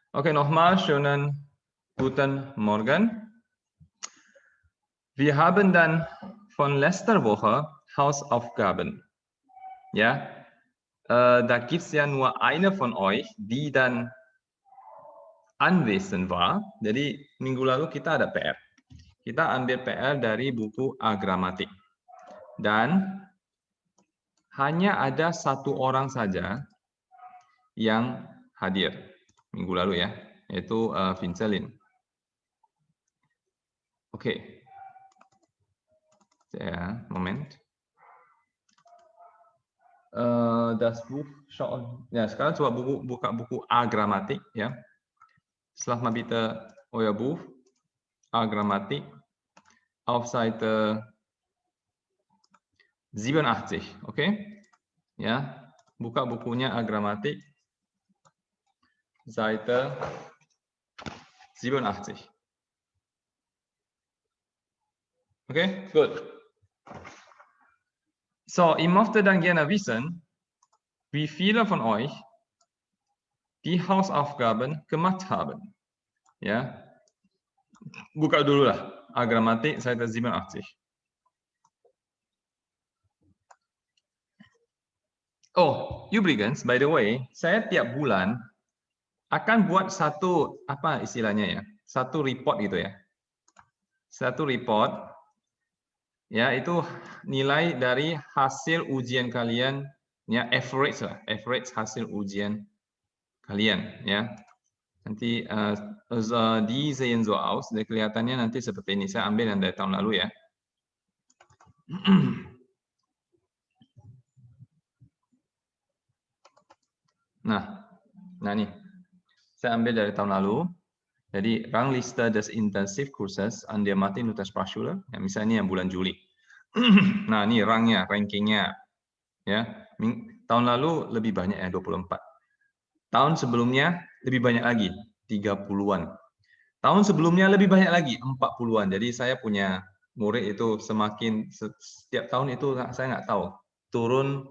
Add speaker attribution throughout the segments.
Speaker 1: Okay, nochmal schönen guten Morgen. Wir haben dann von letzter Woche Hausaufgaben. Ja, da gibt es ja nur eine von euch, die dann anwesend war. Jadi minggu lalu kita ada PR. Kita ambil PR dari buku Agramatik. Dan hanya ada satu orang saja yang hadir minggu lalu ya, yaitu Vincelin. Oke. Ya, Moment. Das Buch schauen. Ya, sekarang coba buka buku Agramatik ya. Setelah mal bitte euer Buch Agramatik auf Seite 87, oke? Ya, buka bukunya Agramatik Seite 87. Okay, gut. So, ich möchte dann gerne wissen, wie viele von euch die Hausaufgaben gemacht haben. Ja, buka dulu lah, Agramatik Seite 87. Oh, übrigens, by the way, saya tiap bulan akan buat satu, apa istilahnya ya, satu report gitu ya. Satu report, ya itu nilai dari hasil ujian kalian, ya average lah, average hasil ujian kalian ya. Nanti die sehen so aus, kelihatannya nanti seperti ini. Saya ambil yang dari tahun lalu ya. Nah nih, saya ambil dari tahun lalu. Jadi Rangliste des Intensivkurses an der Martin Luther Sprachschule, ya, misalnya yang bulan Juli. Nah ini rankingnya, ya. Tahun lalu lebih banyak ya 24. Tahun sebelumnya lebih banyak lagi 30-an. Tahun sebelumnya lebih banyak lagi 40-an. Jadi saya punya murid itu semakin setiap tahun itu saya nggak tahu turun.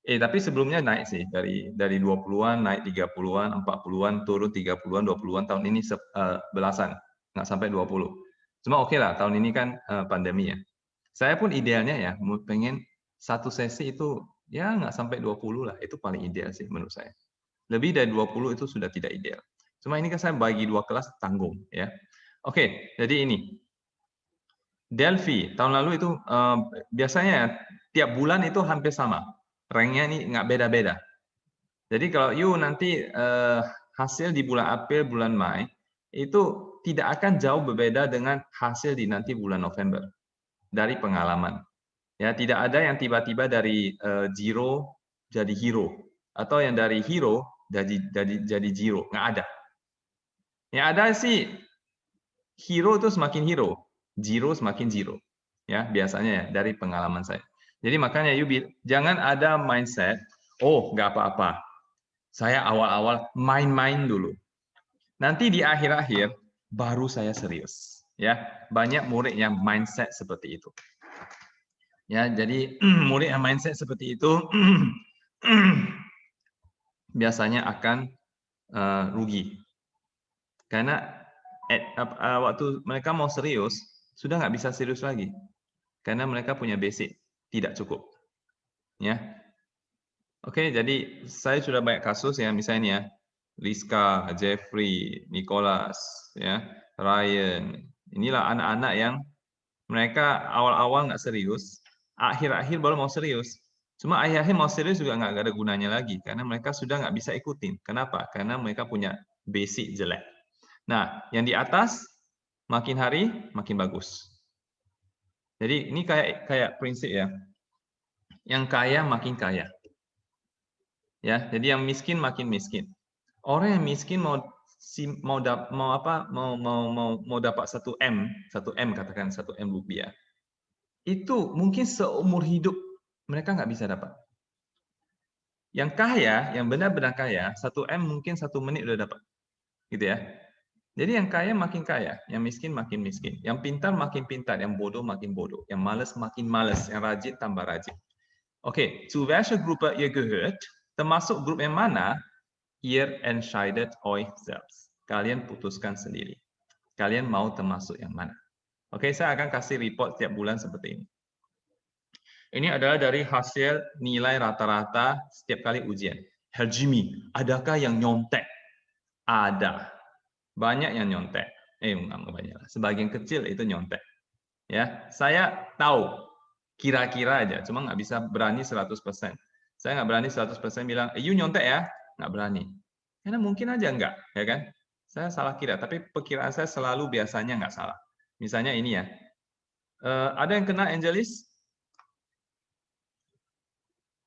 Speaker 1: Tapi sebelumnya naik sih dari 20-an naik 30-an, 40-an turun 30-an, 20-an, tahun ini belasan, nggak sampai 20. Cuma oke lah, tahun ini kan pandemi ya. Saya pun idealnya ya pengen satu sesi itu ya nggak sampai 20 lah, itu paling ideal sih menurut saya. Lebih dari 20 itu sudah tidak ideal. Cuma ini kan saya bagi 2 kelas tanggung ya. Oke, jadi ini. Delphi tahun lalu itu biasanya tiap bulan itu hampir sama. Ranknya ini nggak beda-beda. Jadi kalau nanti hasil di bulan April, bulan Mei itu tidak akan jauh berbeda dengan hasil di nanti bulan November dari pengalaman. Ya, tidak ada yang tiba-tiba dari zero jadi hero atau yang dari hero jadi zero, nggak ada. Yang ada sih hero itu semakin hero, zero semakin zero. Ya, biasanya ya dari pengalaman saya. Jadi makanya jangan ada mindset, oh nggak apa-apa. Saya awal-awal main-main dulu. Nanti di akhir-akhir baru saya serius. Ya, banyak murid yang mindset seperti itu. Ya, jadi murid yang mindset seperti itu biasanya akan rugi. Karena waktu mereka mau serius, sudah nggak bisa serius lagi. Karena mereka punya basic, tidak cukup. Ya. Oke, jadi saya sudah banyak kasus ya, misalnya Rizka, Jeffrey, Nicholas, ya, Ryan. Inilah anak-anak yang mereka awal-awal nggak serius, akhir-akhir baru mau serius. Cuma akhir-akhir mau serius juga nggak ada gunanya lagi, karena mereka sudah nggak bisa ikutin. Kenapa? Karena mereka punya basic jelek. Nah, yang di atas makin hari makin bagus. Jadi ini kayak prinsip ya. Yang kaya makin kaya. Ya, jadi yang miskin makin miskin. Orang yang miskin mau dapat 1 M katakan 1 M rupiah. Itu mungkin seumur hidup mereka nggak bisa dapat. Yang kaya, yang benar-benar kaya, 1 M mungkin 1 menit udah dapat. Gitu ya. Jadi yang kaya makin kaya, yang miskin makin miskin. Yang pintar makin pintar, yang bodoh makin bodoh. Yang malas makin malas, yang rajin tambah rajin. Oke, zu welcher Gruppe ihr gehört, termasuk grup yang mana, ihr entscheidet euch selbst. Kalian putuskan sendiri. Kalian mau termasuk yang mana? Oke, saya akan kasih report tiap bulan seperti ini. Ini adalah dari hasil nilai rata-rata setiap kali ujian. Herr Jimmy, adakah yang nyontek? Ada. Banyak yang nyontek. Enggak banyak. Sebagian kecil itu nyontek. Ya, saya tahu kira-kira aja, cuma nggak bisa berani 100%. Saya nggak berani 100% bilang, you nyontek ya? Nggak berani. Karena mungkin aja enggak, ya kan? Saya salah kira, tapi perkiraan saya selalu biasanya nggak salah. Misalnya ini ya. Ada yang kenal Angelis?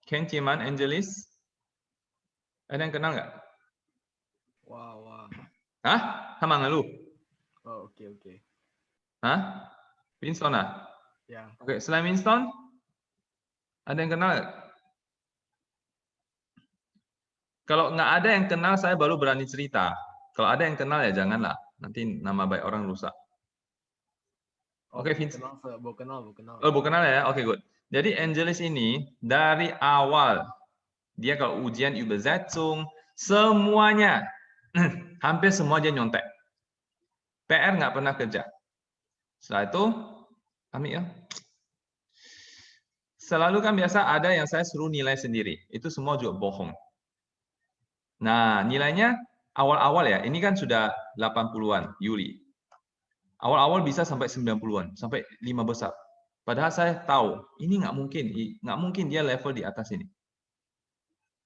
Speaker 1: Ken Cieman, Angelis? Ada yang kenal nggak?
Speaker 2: Wah.
Speaker 1: Hah? Sama nggak lu?
Speaker 2: Oh, oke.
Speaker 1: Hah? Winston ah?
Speaker 2: Ya.
Speaker 1: Oke, selain Winston, ada yang kenal nggak? Kalau nggak ada yang kenal, saya baru berani cerita. Kalau ada yang kenal ya janganlah. Nanti nama baik orang rusak. Oke, Vincent.
Speaker 2: Baru kenal.
Speaker 1: Oh, bukan kenal ya? Oke, good. Jadi Angelis ini dari awal dia kalau ujian Übersetzung semuanya hampir semua dia nyontek. PR nggak pernah kerja. Setelah itu, Ami ya. Selalu kan biasa ada yang saya suruh nilai sendiri. Itu semua juga bohong. Nah, nilainya awal-awal ya. Ini kan sudah 80-an Juli. Awal-awal bisa sampai 90-an, sampai 5 besar. Padahal saya tahu, ini nggak mungkin dia level di atas ini.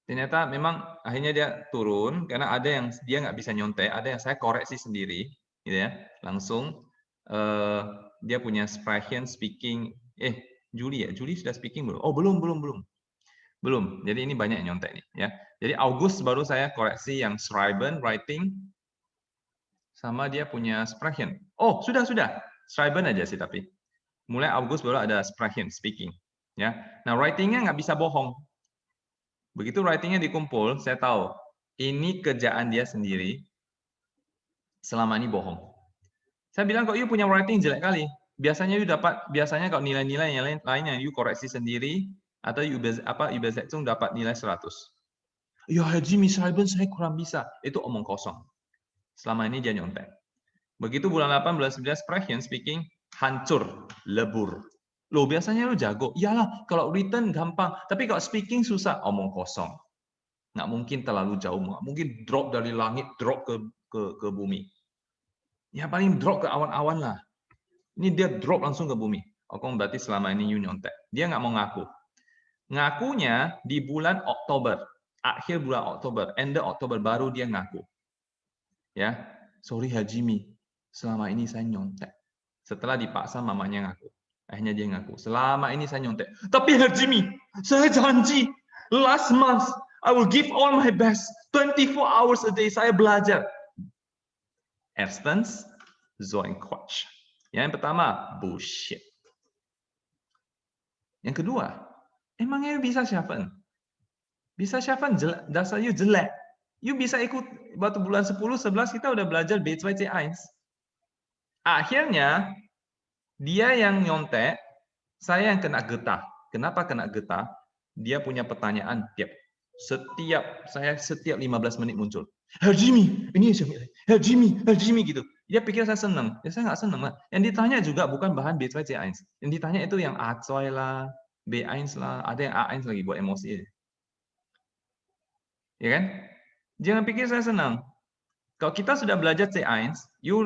Speaker 1: Ternyata memang akhirnya dia turun karena ada yang dia nggak bisa nyontek, ada yang saya koreksi sendiri, gitu ya, langsung dia punya Sprechen, speaking, Juli sudah speaking belum? Oh belum. Jadi ini banyak yang nyontek nih, ya. Jadi August baru saya koreksi yang Schreiben, writing, sama dia punya Sprechen. Oh sudah, Schreiben aja sih tapi. Mulai August baru ada Sprechen, speaking, ya. Nah writingnya nggak bisa bohong. Begitu writingnya dikumpul, saya tahu ini kerjaan dia sendiri. Selama ini bohong. Saya bilang kok you punya writing jelek kali. Biasanya kalau nilai-nilai yang lainnya you koreksi sendiri atau Übersetzung dapat nilai 100. Ya Haji Schreiben saya kurang bisa. Itu omong kosong. Selama ini dia nyontek. Begitu bulan 8, bulan 9 Sprechen, speaking hancur, lebur. Loh biasanya lu jago. Iyalah, kalau written gampang, tapi kalau speaking susah, omong kosong. Nggak mungkin terlalu jauh, nggak mungkin drop dari langit, drop ke bumi. Ya paling drop ke awan-awan lah. Ini dia drop langsung ke bumi. Oke, berarti selama ini you nyontek. Dia nggak mau ngaku. Ngakunya di bulan Oktober, akhir bulan Oktober, end Oktober baru dia ngaku. Ya, sorry Hajimi, selama ini saya nyontek. Setelah dipaksa mamanya ngaku. Akhirnya dia ngaku, selama ini saya nyontek. Tapi Hajimi, saya janji, last month, I will give all my best. 24 hours a day saya belajar. Erstens, so ein Quatsch. Yang pertama, bullshit. Yang kedua, emangnya bisa schaffen? Bisa schaffen, dasar you jelek. You bisa ikut waktu bulan 10, 11 kita udah belajar B2, C1. Akhirnya, dia yang nyontek, saya yang kena getah. Kenapa kena getah? Dia punya pertanyaan setiap 15 menit muncul. Herr Jimmy, ini Herr Jimmy gitu. Dia pikir saya senang. Ya saya nggak senang lah. Yang ditanya juga bukan bahan B2, C1. Yang ditanya itu yang A2 lah, B1 lah, ada yang A1 lagi buat emosi. Ya kan? Jangan pikir saya senang. Kalau kita sudah belajar C1,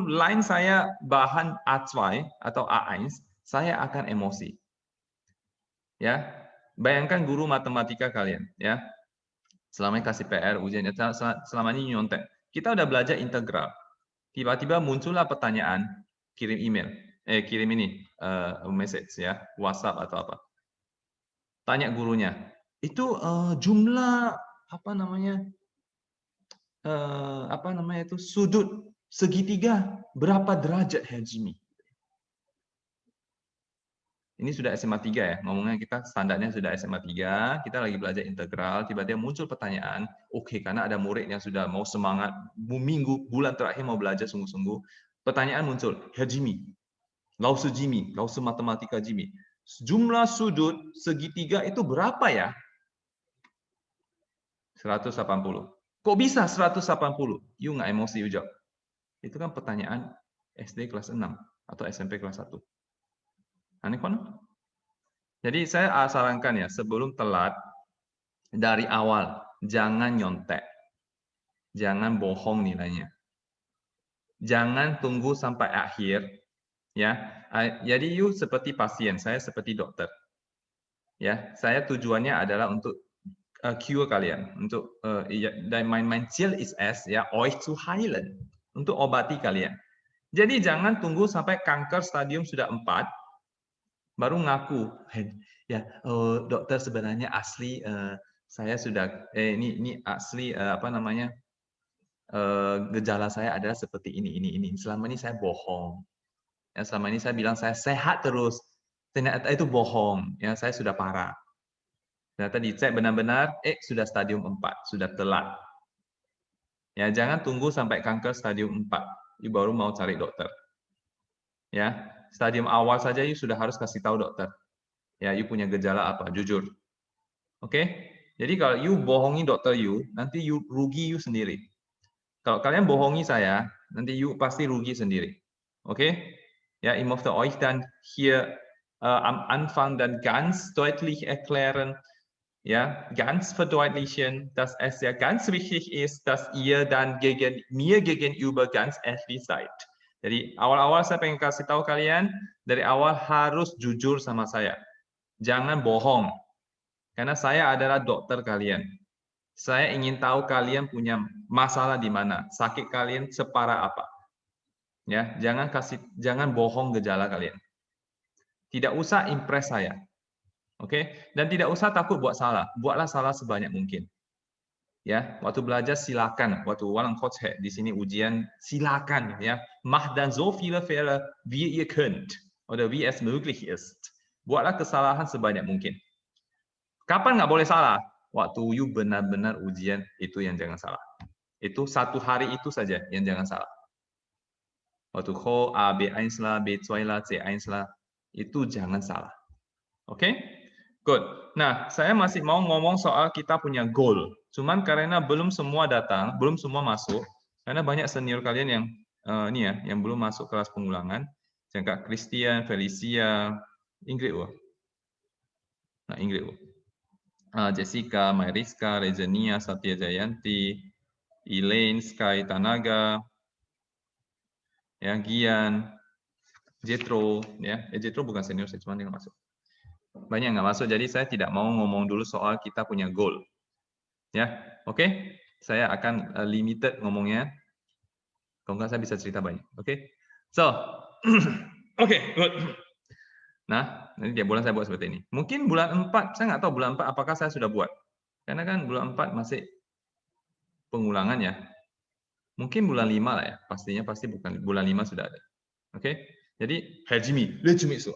Speaker 1: line saya bahan A2 atau A1, saya akan emosi. Ya, bayangkan guru matematika kalian, ya. Selama ini kasih PR, ujian, selama ini nyontek. Kita udah belajar integral. Tiba-tiba muncullah pertanyaan, kirim email, kirim ini message ya, WhatsApp atau apa. Tanya gurunya, itu jumlah sudut segitiga berapa derajat Herr Jimmy? Ini sudah SMA 3 ya, ngomongnya kita standarnya sudah SMA 3, kita lagi belajar integral, tiba-tiba muncul pertanyaan, oke, karena ada murid yang sudah mau semangat, bulan terakhir mau belajar sungguh-sungguh, pertanyaan muncul, Herr Jimmy, Lause Matematika Jimmy, jumlah sudut segitiga itu berapa ya? 180. Kok bisa 180? You nggak emosi, you jawab. Itu kan pertanyaan SD kelas 6 atau SMP kelas 1. Aneh kan? Jadi saya sarankan ya, sebelum telat, dari awal, jangan nyontek. Jangan bohong nilainya. Jangan tunggu sampai akhir. Ya, jadi you seperti pasien, saya seperti dokter. Ya, saya tujuannya adalah untuk cure kalian, untuk mein Ziel ist es, ya, euch zu heilen, untuk obati kalian. Jadi jangan tunggu sampai kanker stadium sudah 4 baru ngaku, ya, dokter sebenarnya asli saya sudah ini asli apa namanya gejala saya adalah seperti ini. Selama ini saya bohong. Ya, selama ini saya bilang saya sehat terus. Ternyata itu bohong. Ya, saya sudah parah. Ternyata dicek benar-benar, sudah stadium 4, sudah telat. Ya, jangan tunggu sampai kanker stadium 4, you baru mau cari dokter. Ya, stadium awal saja you sudah harus kasih tahu dokter. Ya, you punya gejala apa, jujur. Oke? Jadi kalau you bohongi dokter you, nanti you rugi you sendiri. Kalau kalian bohongi saya, nanti you pasti rugi sendiri. Oke? Ja, ich möchte euch dann hier am Anfang dann ganz deutlich erklären, ja, ganz verdeutlichen, dass es ja ganz wichtig ist, dass ihr dann mir gegenüber ganz ehrlich seid. Jadi awal-awal saya pengen kasih tahu kalian, dari awal harus jujur sama saya. Jangan bohong. Karena saya adalah dokter kalian. Saya ingin tahu kalian punya masalah di mana, sakit kalian separah apa. Ya, jangan bohong gejala kalian. Tidak usah impress saya. Oke? Dan tidak usah takut buat salah. Buatlah salah sebanyak mungkin. Ya, waktu belajar silakan, waktu walang coach di sini ujian silakan ya. Mach dann so viele Fehler wie ihr könnt oder wie es möglich ist. Buatlah kesalahan sebanyak mungkin. Kapan nggak boleh salah? Waktu you benar-benar ujian, itu yang jangan salah. Itu satu hari itu saja yang jangan salah. Waktu Ho, A, B1 lah, B2 lah, C1 lah, itu jangan salah. Oke? Good. Nah, saya masih mau ngomong soal kita punya goal. Cuman karena belum semua datang, belum semua masuk, karena banyak senior kalian yang ini ya, yang belum masuk kelas pengulangan. Kayak Christian, Felicia, Ingrid. Nah, Ingrid. Jessica, Mariska, Rezenia, Satya Jayanti, Elaine, Sky Tanaga, ya, Gian, Jetro, ya, Jetro bukan senior, saya cuma yang masuk. Banyak nggak masuk, jadi saya tidak mau ngomong dulu soal kita punya goal. Ya, oke? Saya akan limited ngomongnya. Kalau nggak saya bisa cerita banyak. Oke? So, oke, good. Nah, nanti tiap bulan saya buat seperti ini. Mungkin bulan 4, saya nggak tahu bulan 4 apakah saya sudah buat. Karena kan bulan 4 masih pengulangan ya. Mungkin bulan 5 lah ya. Pastinya pasti bukan bulan 5 sudah ada. Oke? Jadi, Hajimi,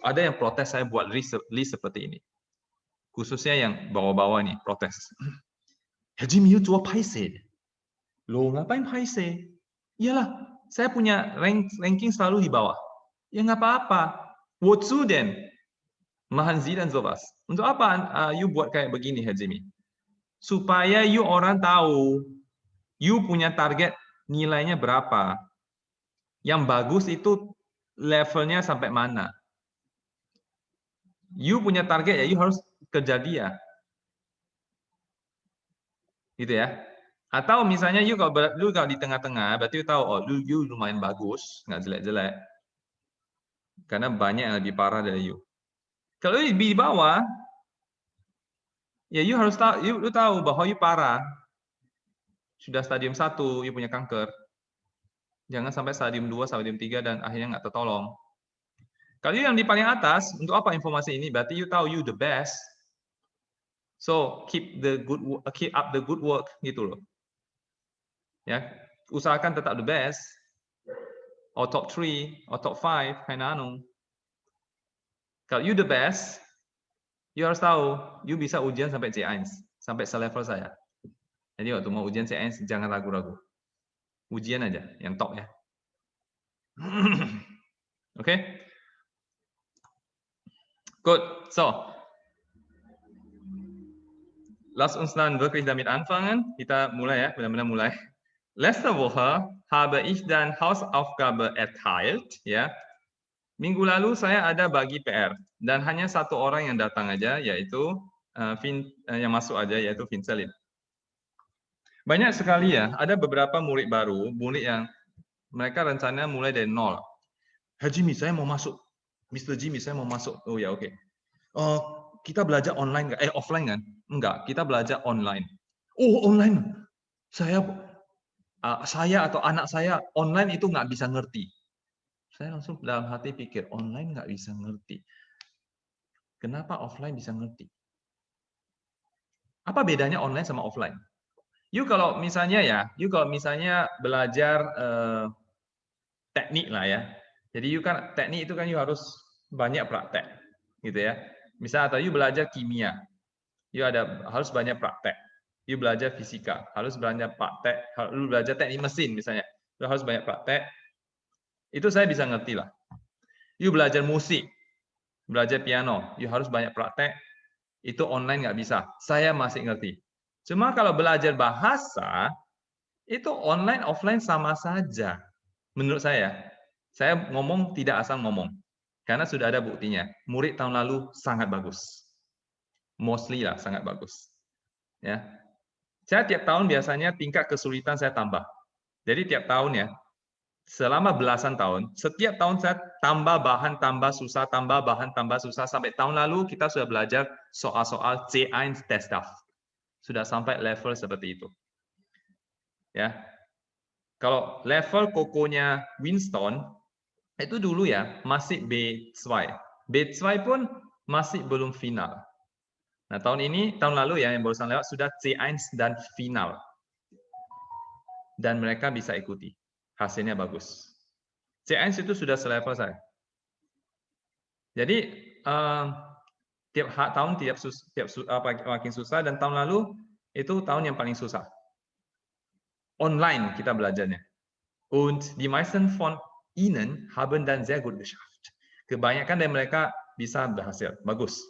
Speaker 1: ada yang protes saya buat list seperti ini. Khususnya yang bawah-bawah nih, protes. Hajimi, you jual paise. Lo ngapain paise? Iyalah, saya punya ranking selalu di bawah. Ya nggak apa-apa. Wozu den? Mahanzi dan sowas. Untuk apa you buat kayak begini, Hajimi? Supaya you orang tahu, you punya target nilainya berapa. Yang bagus itu levelnya sampai mana. You punya target ya, you harus kejar dia. Gitu ya. Atau misalnya you kalau di tengah-tengah, berarti you tahu, oh you lumayan bagus, nggak jelek-jelek. Karena banyak yang lebih parah dari you. Kalau you di bawah, ya you harus tahu, you tahu bahwa you parah. Sudah stadium 1, you punya kanker. Jangan sampai stadium 2, stadium 3, dan akhirnya nggak tertolong. Kalau you yang di paling atas, untuk apa informasi ini? Berarti you tahu you the best. So keep up the good work gitu loh. Ya, usahakan tetap the best. Or top 3, or top 5, kayak anu. Kalau you the best, you harus tahu, you bisa ujian sampai C1, sampai selevel saya. Jadi waktu mau ujian C1 jangan ragu-ragu. Ujian aja, yang top ya. Oke? Good. So, lass uns dann wirklich damit anfangen. Kita mulai ya, benar-benar mulai. Letzte Woche habe ich dann Hausaufgabe erteilt, ya. Minggu lalu saya ada bagi PR dan hanya satu orang yang datang aja, yaitu yang masuk aja, yaitu Vincelin. Banyak sekali ya, ada beberapa murid baru, murid yang mereka rencananya mulai dari nol. Herr Jimmy, saya mau masuk. Mr. Jimmy, saya mau masuk. Oh ya, oke. Kita belajar online nggak? Offline kan? Enggak, kita belajar online. Oh, online. Saya atau anak saya online itu nggak bisa ngerti. Saya langsung dalam hati pikir, online nggak bisa ngerti. Kenapa offline bisa ngerti? Apa bedanya online sama offline? You kalau misalnya belajar teknik lah ya. Jadi you kan teknik itu kan you harus banyak praktek, gitu ya. Misal atau you belajar kimia, you harus banyak praktek. You belajar fisika, harus banyak praktek. You belajar teknik mesin misalnya, you harus banyak praktek. Itu saya bisa ngerti lah. You belajar musik, belajar piano, you harus banyak praktek. Itu online nggak bisa. Saya masih ngerti. Cuma kalau belajar bahasa, itu online, offline sama saja. Menurut saya ngomong tidak asal ngomong. Karena sudah ada buktinya. Murid tahun lalu sangat bagus. Mostly lah, sangat bagus. Ya. Saya tiap tahun biasanya tingkat kesulitan saya tambah. Jadi tiap tahun ya, selama belasan tahun, setiap tahun saya tambah bahan, tambah susah, tambah bahan, tambah susah. Sampai tahun lalu kita sudah belajar soal-soal C1 Testaf. Sudah sampai level seperti itu. Ya, kalau level kokonya Winston, itu dulu ya, masih B2. B2 pun masih belum final. Nah, tahun lalu ya, yang barusan lewat, sudah C1 dan final. Dan mereka bisa ikuti. Hasilnya bagus. C1 itu sudah selevel saya. Jadi, tiap tahun makin susah, dan tahun lalu itu tahun yang paling susah. Online kita belajarnya. Und die meisten von Ihnen haben dann sehr gut geschafft. Kebanyakan dari mereka bisa berhasil, bagus.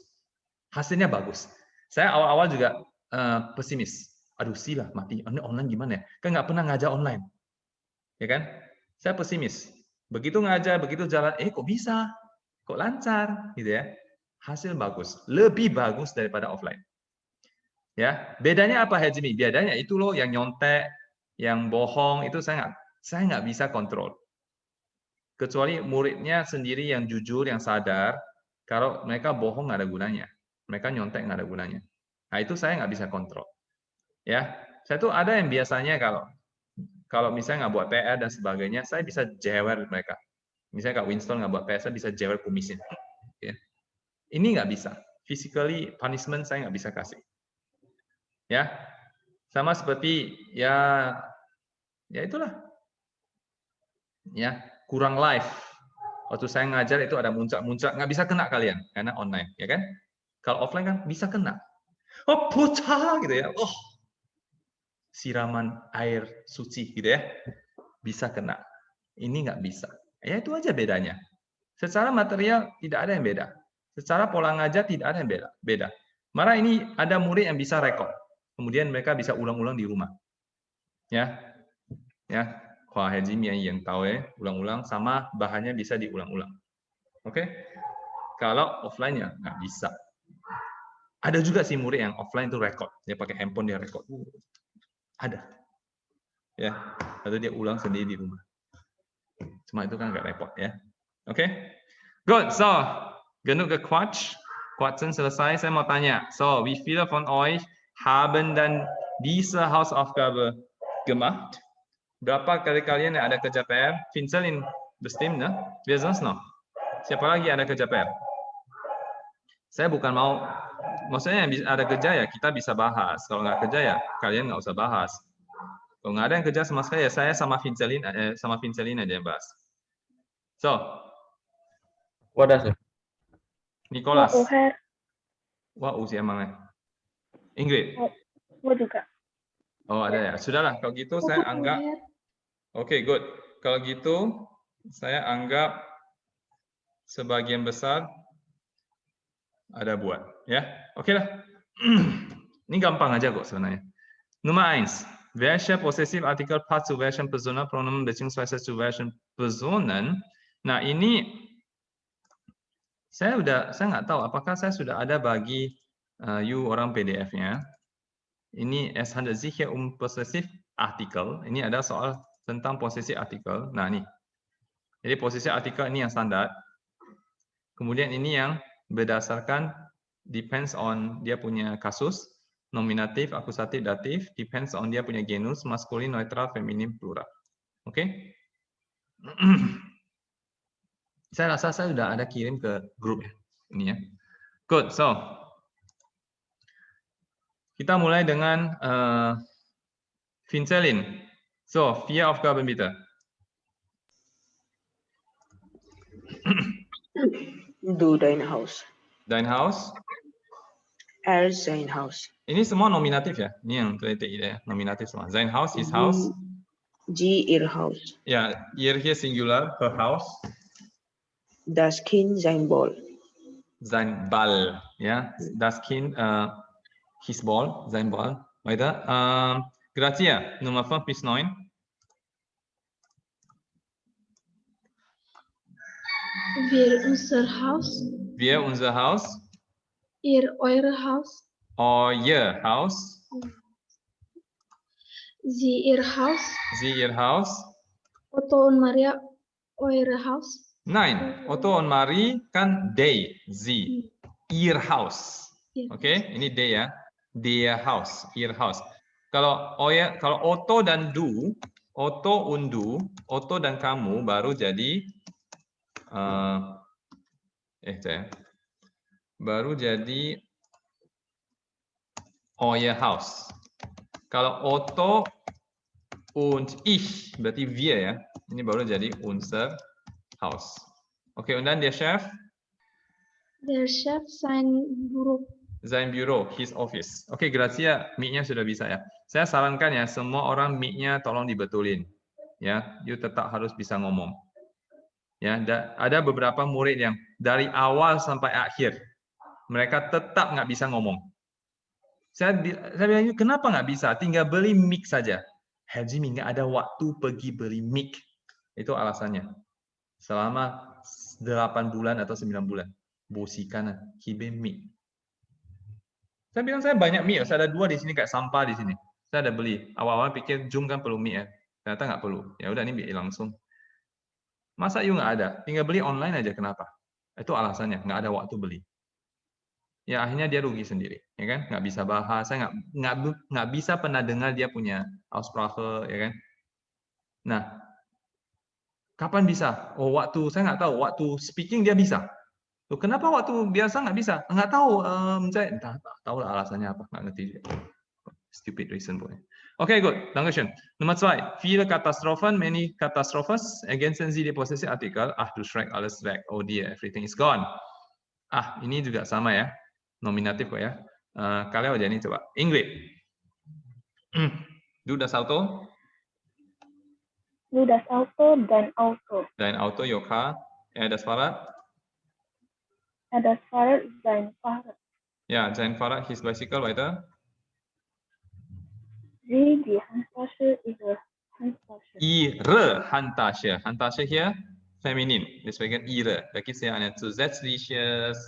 Speaker 1: Hasilnya bagus. Saya awal-awal juga pesimis. Aduh, silah mati. Online gimana ya? Kan nggak pernah ngajar online, ya kan? Saya pesimis. Begitu ngajar, begitu jalan, kok bisa? Kok lancar, gitu ya? Hasil bagus, lebih bagus daripada offline. Ya, bedanya apa, Hajmi? Bedanya itu loh yang nyontek, yang bohong itu saya nggak bisa kontrol. Kecuali muridnya sendiri yang jujur, yang sadar, kalau mereka bohong nggak ada gunanya, mereka nyontek nggak ada gunanya. Nah itu saya nggak bisa kontrol. Ya, saya tuh ada yang biasanya kalau misalnya nggak buat PR dan sebagainya, saya bisa jewer mereka. Misalnya Kak Winston nggak buat PR, saya bisa jewer kumisnya. Ya. Ini nggak bisa. Physically punishment saya nggak bisa kasih. Ya, sama seperti ya itulah. Ya, kurang live. Waktu saya ngajar itu ada muncak-muncak, nggak bisa kena kalian karena online, ya kan? Kalau offline kan bisa kena. Oh, pecah gitu ya. Oh, siraman air suci gitu ya. Bisa kena. Ini nggak bisa. Ya itu aja bedanya. Secara material tidak ada yang beda. Secara pola ngajar tidak ada yang beda. Malah ini ada murid yang bisa rekod. Kemudian mereka bisa ulang-ulang di rumah. Ya. Ya. Wah, Hajim yang tahu ya, ulang-ulang sama bahannya bisa diulang-ulang. Oke? Kalau offline ya nggak bisa. Ada juga sih murid yang offline itu rekod. Dia pakai handphone, dia rekod. Ada. Ya, lalu dia ulang sendiri di rumah. Cuma itu kan nggak repot ya. Oke? Good. So, genug gequatscht. Quatschen selesai. Saya mau tanya. So, wie viele von euch haben dann diese Hausaufgabe gemacht? Berapa kali kalian yang ada kerja PR? Vincelin, bestimmt, ne? Wer sonst noch? Siapa lagi ada kerja PR? Saya bukan mau, maksudnya yang ada kerja ya kita bisa bahas. Kalau nggak kerja ya kalian nggak usah bahas. Kalau nggak ada yang kerja sama saya sama Vincelin aja yang bahas. So,
Speaker 3: Wadah, sir.
Speaker 1: Nicholas.
Speaker 4: Wah, Her.
Speaker 1: Wah, usia mana? Ingrid.
Speaker 4: Gua juga.
Speaker 1: Oh, ada ya. Sudahlah, kalau gitu saya anggap. Oke, good. Kalau gitu saya anggap sebagian besar ada buat, ya. Oke lah. Ini gampang aja kok sebenarnya. Nummer 1. welche Possessivartikel passt zu welchen Personalpronomen beziehungsweise zu welchen Personen. Nah, ini saya nggak tahu apakah saya sudah ada bagi you orang PDF-nya. Ini es handelt sich hier Possessivartikel. Ini ada soal tentang posisi artikel. Nah, nih. Jadi posisi artikel ini yang standar. Kemudian ini yang berdasarkan depends on dia punya kasus, nominatif, akusatif, datif, depends on dia punya genus, maskulin, netral, feminim, plural. Oke? Saya rasa saya sudah ada kirim ke grup ini ya. Good. So, kita mulai dengan Vincelin. So, fear of carbon bitter.
Speaker 4: Du dein Haus.
Speaker 1: Dein Haus.
Speaker 4: Sein Haus.
Speaker 1: Ini semua nominatif ya. Ini yang TTI ya, nominatif semua. Sein Haus, his house.
Speaker 4: Ihr Haus.
Speaker 1: Ya, ihr hier singular, her house.
Speaker 4: Das Kind sein Ball.
Speaker 1: Sein Ball, ja. Das Kind, his ball, sein Ball. Weiter. Grazia, Nummer 5 bis 9.
Speaker 5: Wir unser Haus.
Speaker 1: Wir unser Haus.
Speaker 5: Ihr eure Haus.
Speaker 1: Euer Haus.
Speaker 5: Sie ihr Haus.
Speaker 1: Sie ihr Haus.
Speaker 5: Otto und Maria eure Haus.
Speaker 1: Nein, Otto und Marie kan they, sie. Ihr Haus. Oke, ini they ya. Their house, ihr Haus. Kalau Otto dan du, Otto und du, Otto dan kamu baru jadi baru jadi euer Haus. Kalau Otto und ich berarti wir ya. Ini baru jadi unser Haus. Oke, und dann der Chef.
Speaker 5: Der Chef sein Büro.
Speaker 1: Sein Büro, his office. Oke, Grazia, mic-nya sudah bisa ya. Saya sarankan ya, semua orang mic-nya tolong dibetulin. Ya, you tetap harus bisa ngomong. Ya, ada beberapa murid yang dari awal sampai akhir mereka tetap nggak bisa ngomong. Saya bilang, kenapa nggak bisa? Tinggal beli mic saja. Haji nggak ada waktu pergi beli mic. Itu alasannya. Selama 8 bulan atau 9 bulan. Bosikan, hibe mic. Saya bilang saya banyak mic, saya ada 2 di sini kayak sampah di sini. Saya ada beli. Awal-awal pikir Zoom kan perlu mic ya. Ternyata nggak perlu. Ya udah ini mic langsung. Masa you nggak ada? Tinggal beli online aja, kenapa? Itu alasannya, nggak ada waktu beli. Ya akhirnya dia rugi sendiri, ya kan? Nggak bisa bahas, saya nggak bisa pernah dengar dia punya Aussprache, ya kan? Nah, kapan bisa? Oh waktu saya nggak tahu, waktu speaking dia bisa. Loh, kenapa waktu biasa nggak bisa? Nggak tahu, saya entah tahu lah alasannya apa, nggak ngerti. Stupid reason pokoknya. Okay, good. Dankeschön. Nummer 2. Viele Katastrophen, many catastrophes. Ergänzen Sie die Possessivpartikel. Ach du Schreck, alles weg. Oh dear, everything is gone. Ah, ini juga sama ya. Nominatif kok ya. Kalian udah ini coba. Ingrid. Du das Auto.
Speaker 5: Du das Auto, dein Auto.
Speaker 1: Dein Auto, your car. Das Fahrrad.
Speaker 5: Das Fahrrad, sein Fahrrad.
Speaker 1: Ja, sein Fahrrad, his bicycle, weiter.
Speaker 5: Sie, die Handtasche, ihre Handtasche.
Speaker 1: Ihre Handtasche. Handtasche hier feminin. Deswegen ihre. Da gibt es ja ein zusätzliches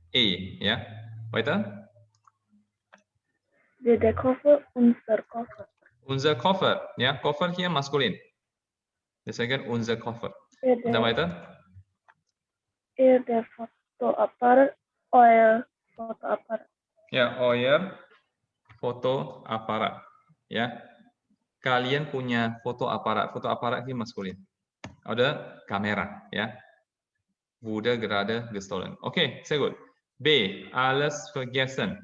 Speaker 1: E. Ja? Weiter.
Speaker 5: Der Koffer, unser Koffer.
Speaker 1: Unser Koffer. Ja, Koffer hier maskulin. Deswegen unser Koffer. Und dann weiter.
Speaker 5: Der Fotoapparat, euer Fotoapparat.
Speaker 1: Ya, euer fotoapparat. Ya, kalian punya fotoapparat. Fotoapparat ini maskulin. Ada kamera. Ya. Wurde gerade gestohlen. Okay, sehr gut. B. Alles vergessen.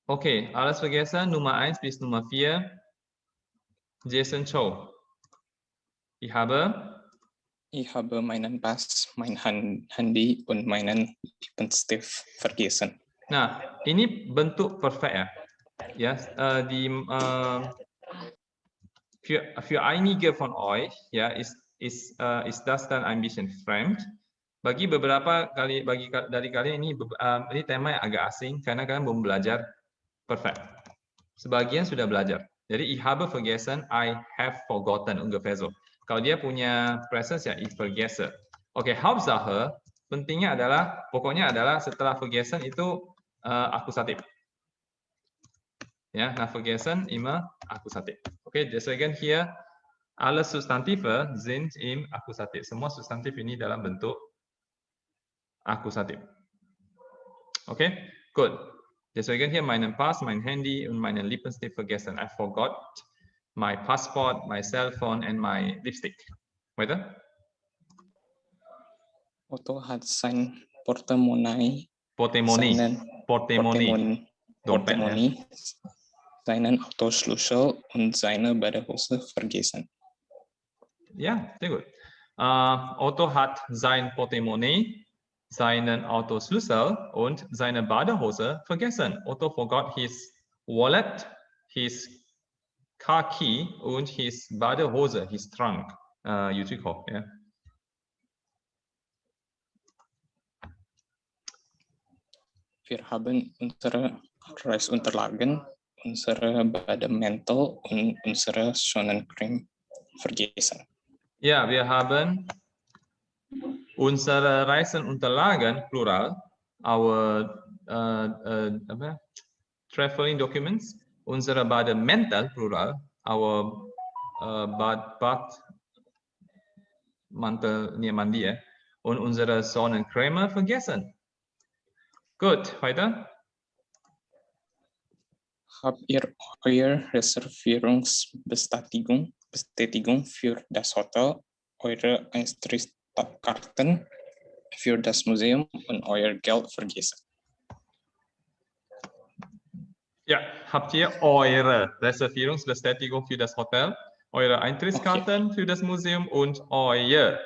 Speaker 1: Okay, alles vergessen. Nummer 1 bis Nummer 4. Jason Chow. Ich habe
Speaker 6: meinen Pass, mein Handy und meinen Lippenstift vergessen.
Speaker 1: Nah, ini bentuk perfect ya. Ya, für einige von euch ya ist das dann ein bisschen fremd. Bagi beberapa dari kalian ini tema yang agak asing karena kalian belum belajar Perfect. Sebagian sudah belajar. Jadi ich habe vergessen, I have forgotten ungefähr so. Kalau dia punya presence ya ich vergesse. Oke, Hauptsache pentingnya adalah pokoknya adalah setelah vergessen itu akusatif. Ja, nach vergessen immer Akkusativ. Okay, deswegen hier alle Substantive sind im Akkusativ. Semua substantif ini dalam bentuk Akkusativ. Okay, gut. Deswegen hier meinen Pass, mein Handy und meinen Lippenstift vergessen. I forgot my passport, my cell phone and my lipstick. Weiter?
Speaker 6: Otto hat sein Portemonnaie,
Speaker 1: Portemonnaie.
Speaker 6: seinen
Speaker 1: Portemonnaie. Dompet, ya.
Speaker 6: Portemonnaie, seinen Autoschlüssel und seine Badehose vergessen.
Speaker 1: Ja, sehr gut. Otto hat sein Portemonnaie, seinen Autoschlüssel und seine Badehose vergessen. Otto forgot his wallet, his car key und his Badehose, his trunk. Yuchiko, ja.
Speaker 6: Wir haben unsere Reisunterlagen, unsere Bademantel und unsere Sonnencreme vergessen.
Speaker 1: Ja, wir haben unsere Reisenunterlagen, plural, our traveling documents, unsere Bademantel, plural, our Badmantel, mandi, ja, und unsere Sonnencreme vergessen. Gut, weiter.
Speaker 6: Habt ihr eure Reservierungsbestätigung für das Hotel, eure Eintrittskarten für das Museum und euer Geld vergessen?
Speaker 1: Ja, habt ihr eure Reservierungsbestätigung für das Hotel, eure Eintrittskarten für das Museum und euer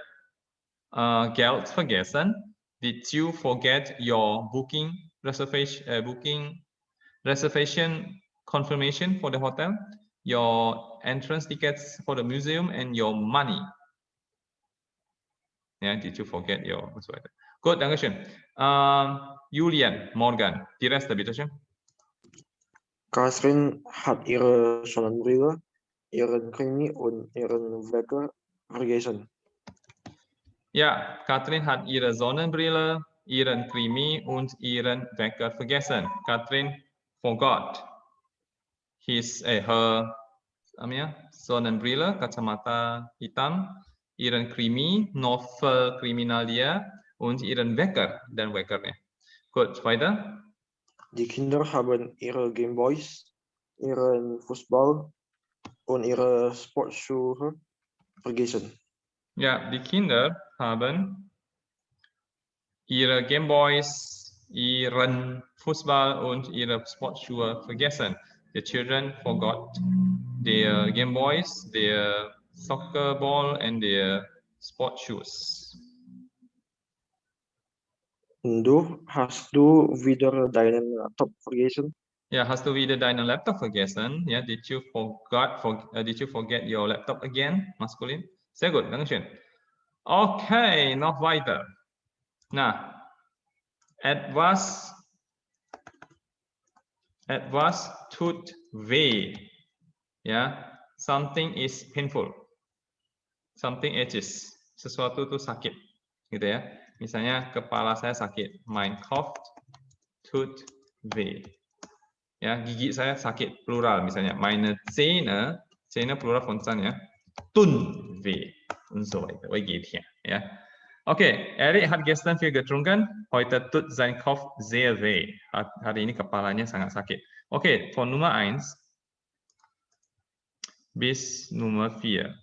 Speaker 1: Geld vergessen? Did you forget your booking reservation confirmation for the hotel, your entrance tickets for the museum, and your money? Yeah, did you forget your? Gut, Dankeschön. Julian, Morgan, die Reste bitte schön.
Speaker 7: Katrin hat ihre Sonnenbrille, ihren Krimi und ihren Wecker vergessen.
Speaker 1: Ja, Katrin hat ihre Sonnenbrille, ihren Krimi und ihren Wecker vergessen. Katrin forgot her Sonnenbrille, kacamata hitam, ihren Krimi, Novel kriminal dia, und ihren Wecker, dan Weckernya. Gut, weiter.
Speaker 7: Die Kinder haben ihre Gameboys, ihren Fußball und ihre Sportschuhe vergessen.
Speaker 1: Ja, die Kinder haben ihre Gameboys, ihren Fußball und ihre Sportschuhe vergessen. The children forgot their Gameboys, their soccer ball and their sports shoes.
Speaker 7: Hast du wieder deinen Laptop vergessen?
Speaker 1: Ja, hast du wieder deinen Laptop vergessen? Ja, did you forget your laptop again? Maskulin. Sehr gut, Dankeschön. Okay, noch weiter. Nah, etwas tut weh. Ya, something is painful. Something itches. Sesuatu itu sakit, gitu ya. Misalnya kepala saya sakit. Mein Kopf tut weh. Ya, gigi saya sakit, plural misalnya. Meine Zähne plural von Zahn ya. Tun weh. Und so weiter. Ja. Okay, Erik hat gestern viel getrunken. Heute tut sein Kopf sehr weh. Hari ini kepalanya sangat sakit. Okay, von Nummer 1 bis Nummer 4.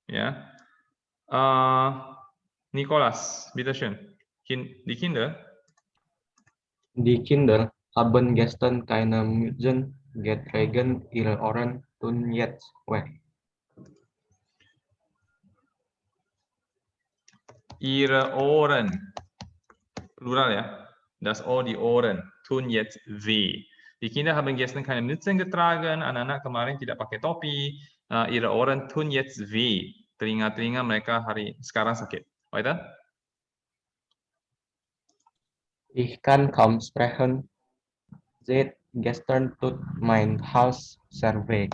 Speaker 1: Ja. Nikolas, bitteschön. Die Kinder.
Speaker 3: Die Kinder haben gestern keine Mützen getragen, ihre Ohren tun jetzt weh.
Speaker 1: Ihre Ohren, plural ja, das Ohr, die Ohren, tun jetzt weh. Die Kinder haben gestern keine Mützen getragen, anak-anak kemarin tidak pakai topi, ihre Ohren tun jetzt weh. Telinga-telinga mereka hari sekarang sakit. Weiter?
Speaker 3: Ich kann kaum sprechen. Seit gestern tut mein Haus survey.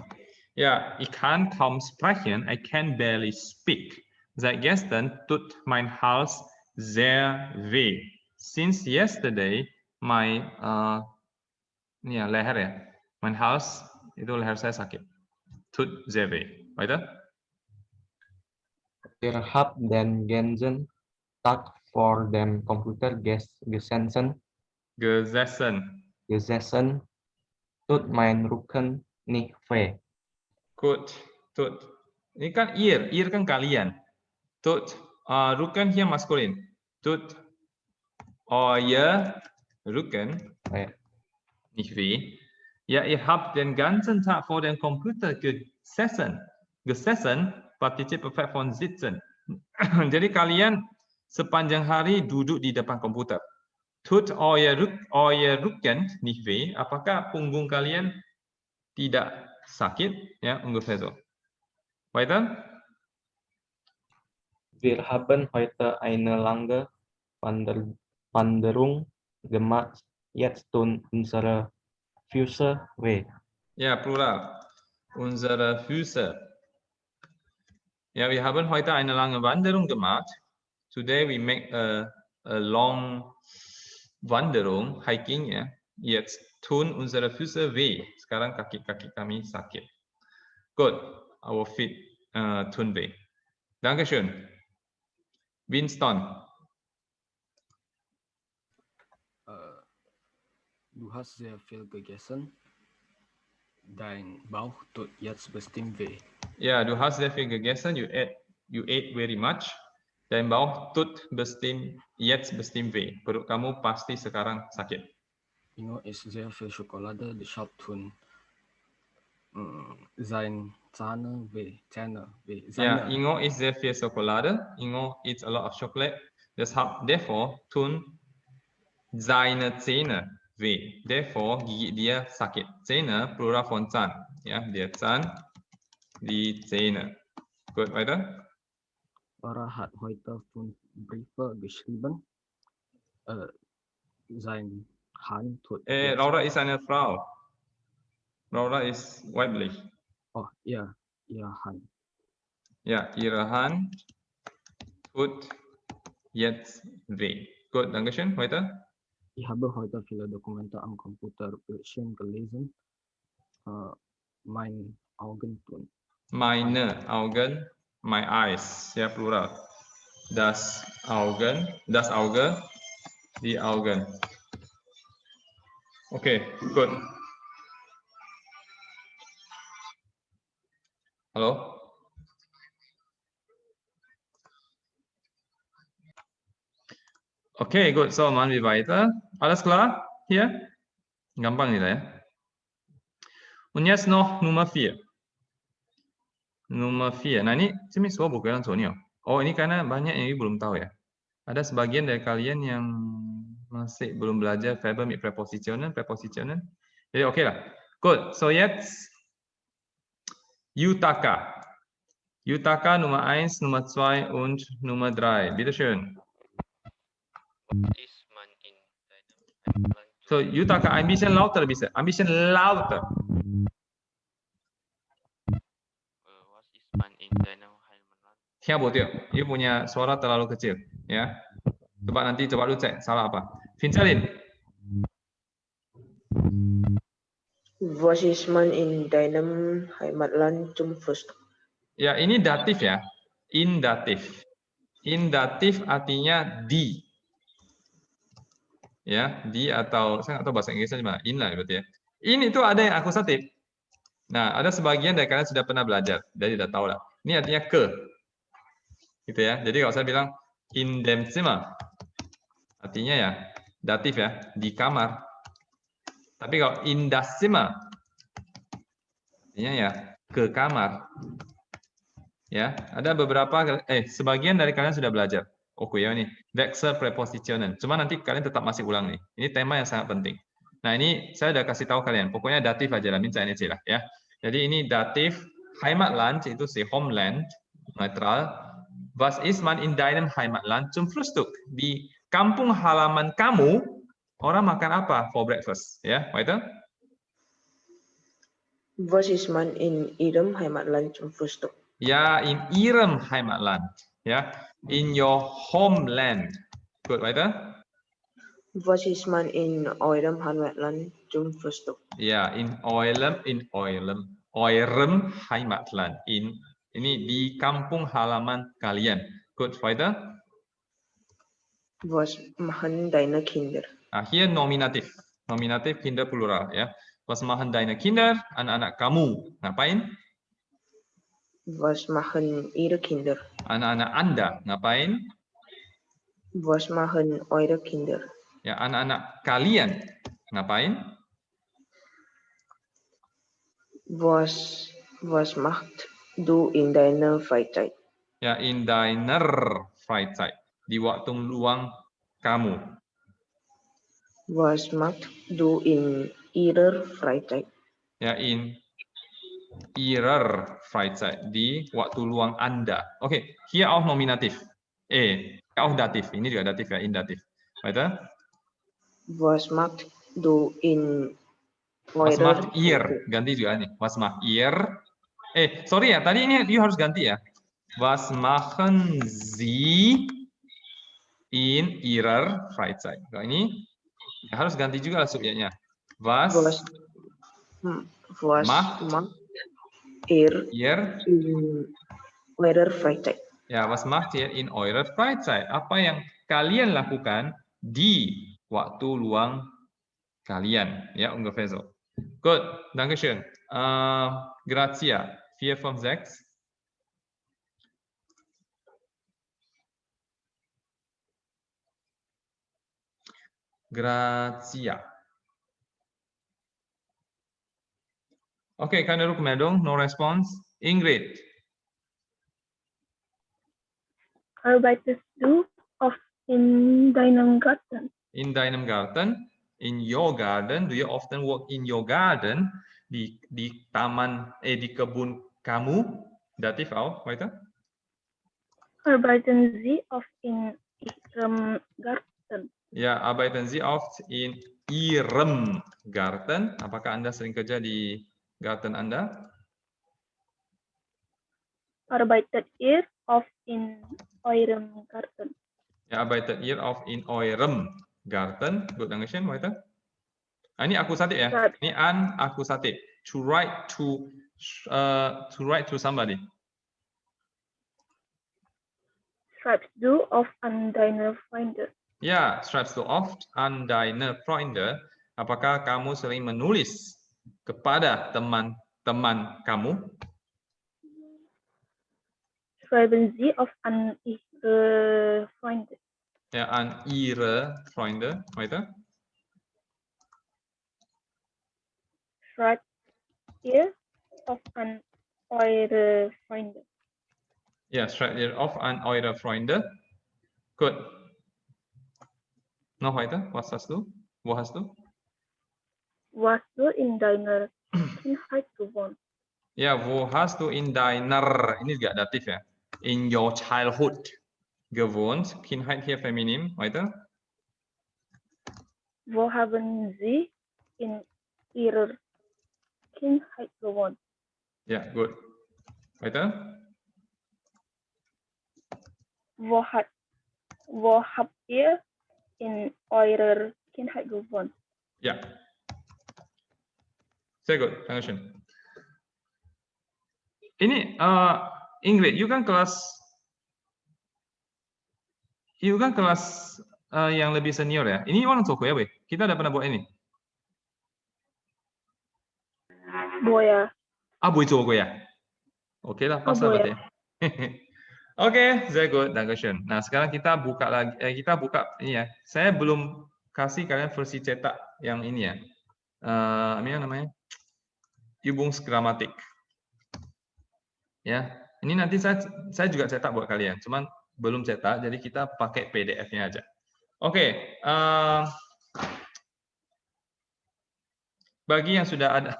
Speaker 1: Ja, ich kann kaum sprechen. I can barely speak. Seit gestern tut mein Hals sehr weh. Since yesterday, my leher ya, mein Hals itu leher saya sakit. Tut sehr weh. Weiter?
Speaker 3: Wir haben den ganzen Tag vor dem Computer gesessen. Tut mein Rücken nicht weh.
Speaker 1: Gut, tut. Ini kan ihr kan kalian. Tut, Rücken hier maskulin. Tut euer Rücken nicht weh. Ja, ihr habt den ganzen Tag vor dem Computer gesessen. Gesessen, Partizip Perfekt von sitzen. Jadi kalian sepanjang hari duduk di depan komputer. Tut euer Rücken nicht weh? Apakah punggung kalian tidak sakit? Ya, ungefähr so. Weiter?
Speaker 3: Wir haben heute eine lange Wanderung gemacht. Jetzt tun unsere Füße weh.
Speaker 1: Ja, Plural. Unsere Füße. Ja, wir haben heute eine lange Wanderung gemacht. Today we make a long Wanderung, hiking ya. Jetzt tun unsere Füße weh. Sekarang kaki-kaki kami sakit. Good. Our feet tun weh. Dankeschön. Winston.
Speaker 2: Du hast sehr viel gegessen. Dein Bauch tut jetzt bestimmt weh.
Speaker 1: Ja, du hast sehr viel gegessen. You ate very much. Dein Bauch tut jetzt bestimmt weh. Perut kamu pasti sekarang sakit.
Speaker 2: Ingo isst sehr viel Schokolade. Deshalb tun Zähne weh.
Speaker 1: Ja, Ingo isst sehr viel Schokolade. Ingo eats a lot of chocolate. Therefore tun seine Zähne weh. Therefore gigi dia sakit. Zähne plural von Zahn. Ja, der Zahn, die Zähne. Gut, weiter.
Speaker 2: Laura hat heute 5 Briefe geschrieben. Sein Hand tut
Speaker 1: Laura ist eine Frau. Laura ist weiblich.
Speaker 2: Oh, ja, ihre Hand.
Speaker 1: Ja, ihre Hand tut jetzt weh. Gut, Dankeschön. Weiter.
Speaker 2: Ich habe heute viele Dokumente am Computerbildschirm gelesen. Meine Augen tun.
Speaker 1: Meine Augen, my eyes, ja plural. Das Auge, die Augen. Okay, gut. Halo? Okay, gut. So, machen wir weiter. Alles klar? Hier? Gampang nih lah ya. Und jetzt noch Nummer 4. Nomor 4. Nah, ini semua buku yang Sonio. Oh, ini karena banyak yang belum tahu ya. Ada sebagian dari kalian yang masih belum belajar Verben mit Präpositionen. Jadi oke lah. Good. So jetzt Yutaka. Yutaka Nummer 1, Nummer 2 und Nummer 3. Bitte schön. So Yutaka, ein bisschen lauter bitte. Ein bisschen lauter. Dia punya suara terlalu kecil, ya. Coba lu cek salah apa. Vincalin.
Speaker 4: Was ist man in deinem Heimatland zum Frühstück?
Speaker 1: Ya, ini datif ya. Indatif. Indatif artinya di. Ya, di atau saya nggak tahu bahasa Inggrisnya gimana. In lah berarti ya. Ini tuh ada yang akusatif. Nah, ada sebagian dari kalian sudah pernah belajar, jadi udah tahu lah. Ini artinya ke. Gitu ya. Jadi kalau saya bilang in dem Zimmer, artinya ya datif ya, di kamar. Tapi kalau in das Zimmer, artinya ya ke kamar. Ya, ada beberapa sebagian dari kalian sudah belajar. Oke ya nih, Wechsel Präpositionen. Cuma nanti kalian tetap masih ulang nih. Ini tema yang sangat penting. Nah, ini saya udah kasih tahu kalian. Pokoknya datif aja lah, minta ini lah ya. Jadi ini datif Heimatland itu si homeland, netral. Was ist man in deinem Heimatland zum Frühstück? Di kampung halaman kamu, orang makan apa for breakfast? Ya, weiter.
Speaker 4: Was ist man in Ihrem Heimatland zum Frühstück?
Speaker 1: Ja, in Ihrem Heimatland. Ja, in your homeland. Gut, weiter.
Speaker 4: Was ist man in eurem Heimatland zum Frühstück?
Speaker 1: Ya, in eurem Heimatland. Ini di kampung halaman kalian. Good, weiter.
Speaker 4: Was machen deine Kinder?
Speaker 1: Hier nominatif. Nominatif Kinder plural ya. Was machen deine Kinder? Anak-anak kamu. Ngapain?
Speaker 4: Was machen ihre Kinder?
Speaker 1: Anak-anak Anda. Ngapain?
Speaker 4: Was machen eure Kinder?
Speaker 1: Ya, anak-anak kalian. Ngapain?
Speaker 4: Was macht du in deiner Freizeit?
Speaker 1: Ya, in deiner Freizeit. Di waktu luang kamu.
Speaker 4: Was macht du in ihrer Freizeit?
Speaker 1: Ya, in ihrer Freizeit, di waktu luang Anda. Oke, hier auch nominatif. Auch datif. Ini juga datif ya, indatif. Weiter.
Speaker 4: Was macht du in
Speaker 1: Was
Speaker 4: eurer
Speaker 1: macht ihr? Ganti juga nih. Was macht ihr? Sorry ya, tadi ini you harus ganti ya. Was machen Sie in ihrer Freizeit? Kalau ini ya harus ganti juga lah subjeknya. Was macht
Speaker 4: ihr
Speaker 1: ihr
Speaker 4: in eurer Freizeit?
Speaker 1: Ya, was macht ihr in eurer Freizeit? Apa yang kalian lakukan di waktu luang kalian? Ja, ungefähr so. Gut, danke schön. Grazia, 4 von 6. Grazia. Oke, keine Rückmeldung, no response. Ingrid.
Speaker 5: Arbeitest du oft in deinem Garten?
Speaker 1: In deinem Garten. In your garden. Do you often work in your garden? Di taman, di kebun kamu. Dativ auch, weiter.
Speaker 5: Arbeiten Sie oft in Ihrem Garten?
Speaker 1: Ya, arbeiten Sie oft in Ihrem Garten? Apakah Anda sering kerja di garten Anda?
Speaker 5: Arbeitet ihr oft in eurem Garten?
Speaker 1: Ja, arbeitet ihr oft in eurem Garten? Gut, Dankeschön, weiter. Ini akusatif ya. Ini an akusatif. To write to somebody.
Speaker 5: Schreibst du oft an deine Freunde?
Speaker 1: Ya, schreibst du oft an deine Freunde? Apakah kamu sering menulis kepada teman-teman kamu?
Speaker 5: Schreiben Sie oft an Ihre Freunde?
Speaker 1: Ja, an ihre Freunde. Weiter.
Speaker 5: Schreibt ihr oft an eure Freunde?
Speaker 1: Ja, schreibt ihr oft an eure Freunde. Gut. Noch weiter. Was hast du? Wo hast du?
Speaker 5: Wo hast du in deiner Kindheit gewohnt?
Speaker 1: Ja, wo hast du in deiner, ini juga datif ya. In your childhood gewohnt. Kindheit hier feminim. Weiter.
Speaker 5: Wo haben Sie in Ihrer Kindheit gewohnt?
Speaker 1: Ja, gut. Weiter.
Speaker 5: Wo habt ihr in eurer Kindheit gewohnt?
Speaker 1: Ja. Sehr gut. Dankeschön. Ini Ingrid, you kan kelas yang lebih senior ya. Ini orang Toko ya, Wei? Kita udah pernah buat ini.
Speaker 5: Boya.
Speaker 1: Boy Toko ya. Oke lah, pas lah berarti. Oke, sehr gut, dankeschön. Nah, sekarang kita buka lagi, kita buka ini ya. Saya belum kasih kalian versi cetak yang ini ya. Ini namanya Übungsgrammatik. Ya, ini nanti saya juga cetak buat kalian, cuman belum cetak, jadi kita pakai PDF-nya aja. Oke, bagi yang sudah ada,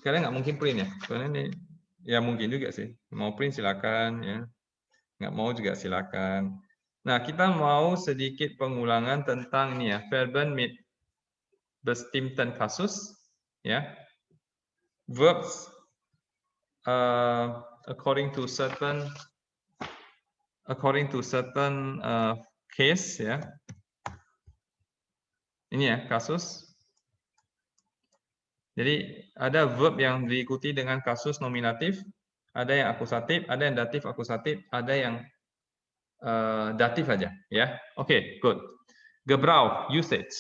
Speaker 1: kalian nggak mungkin print ya, soalnya ini ya mungkin juga sih. Mau print silakan ya, nggak mau juga silakan. Nah, kita mau sedikit pengulangan tentang ini ya, Verben mit bestimmten Kasus ya. verbs according to certain case, ya. Ini ya kasus. Jadi ada verb yang diikuti dengan kasus nominatif, ada yang akusatif, ada yang datif akusatif, ada yang datif aja, ya. Oke, good. Gebrauch, usage.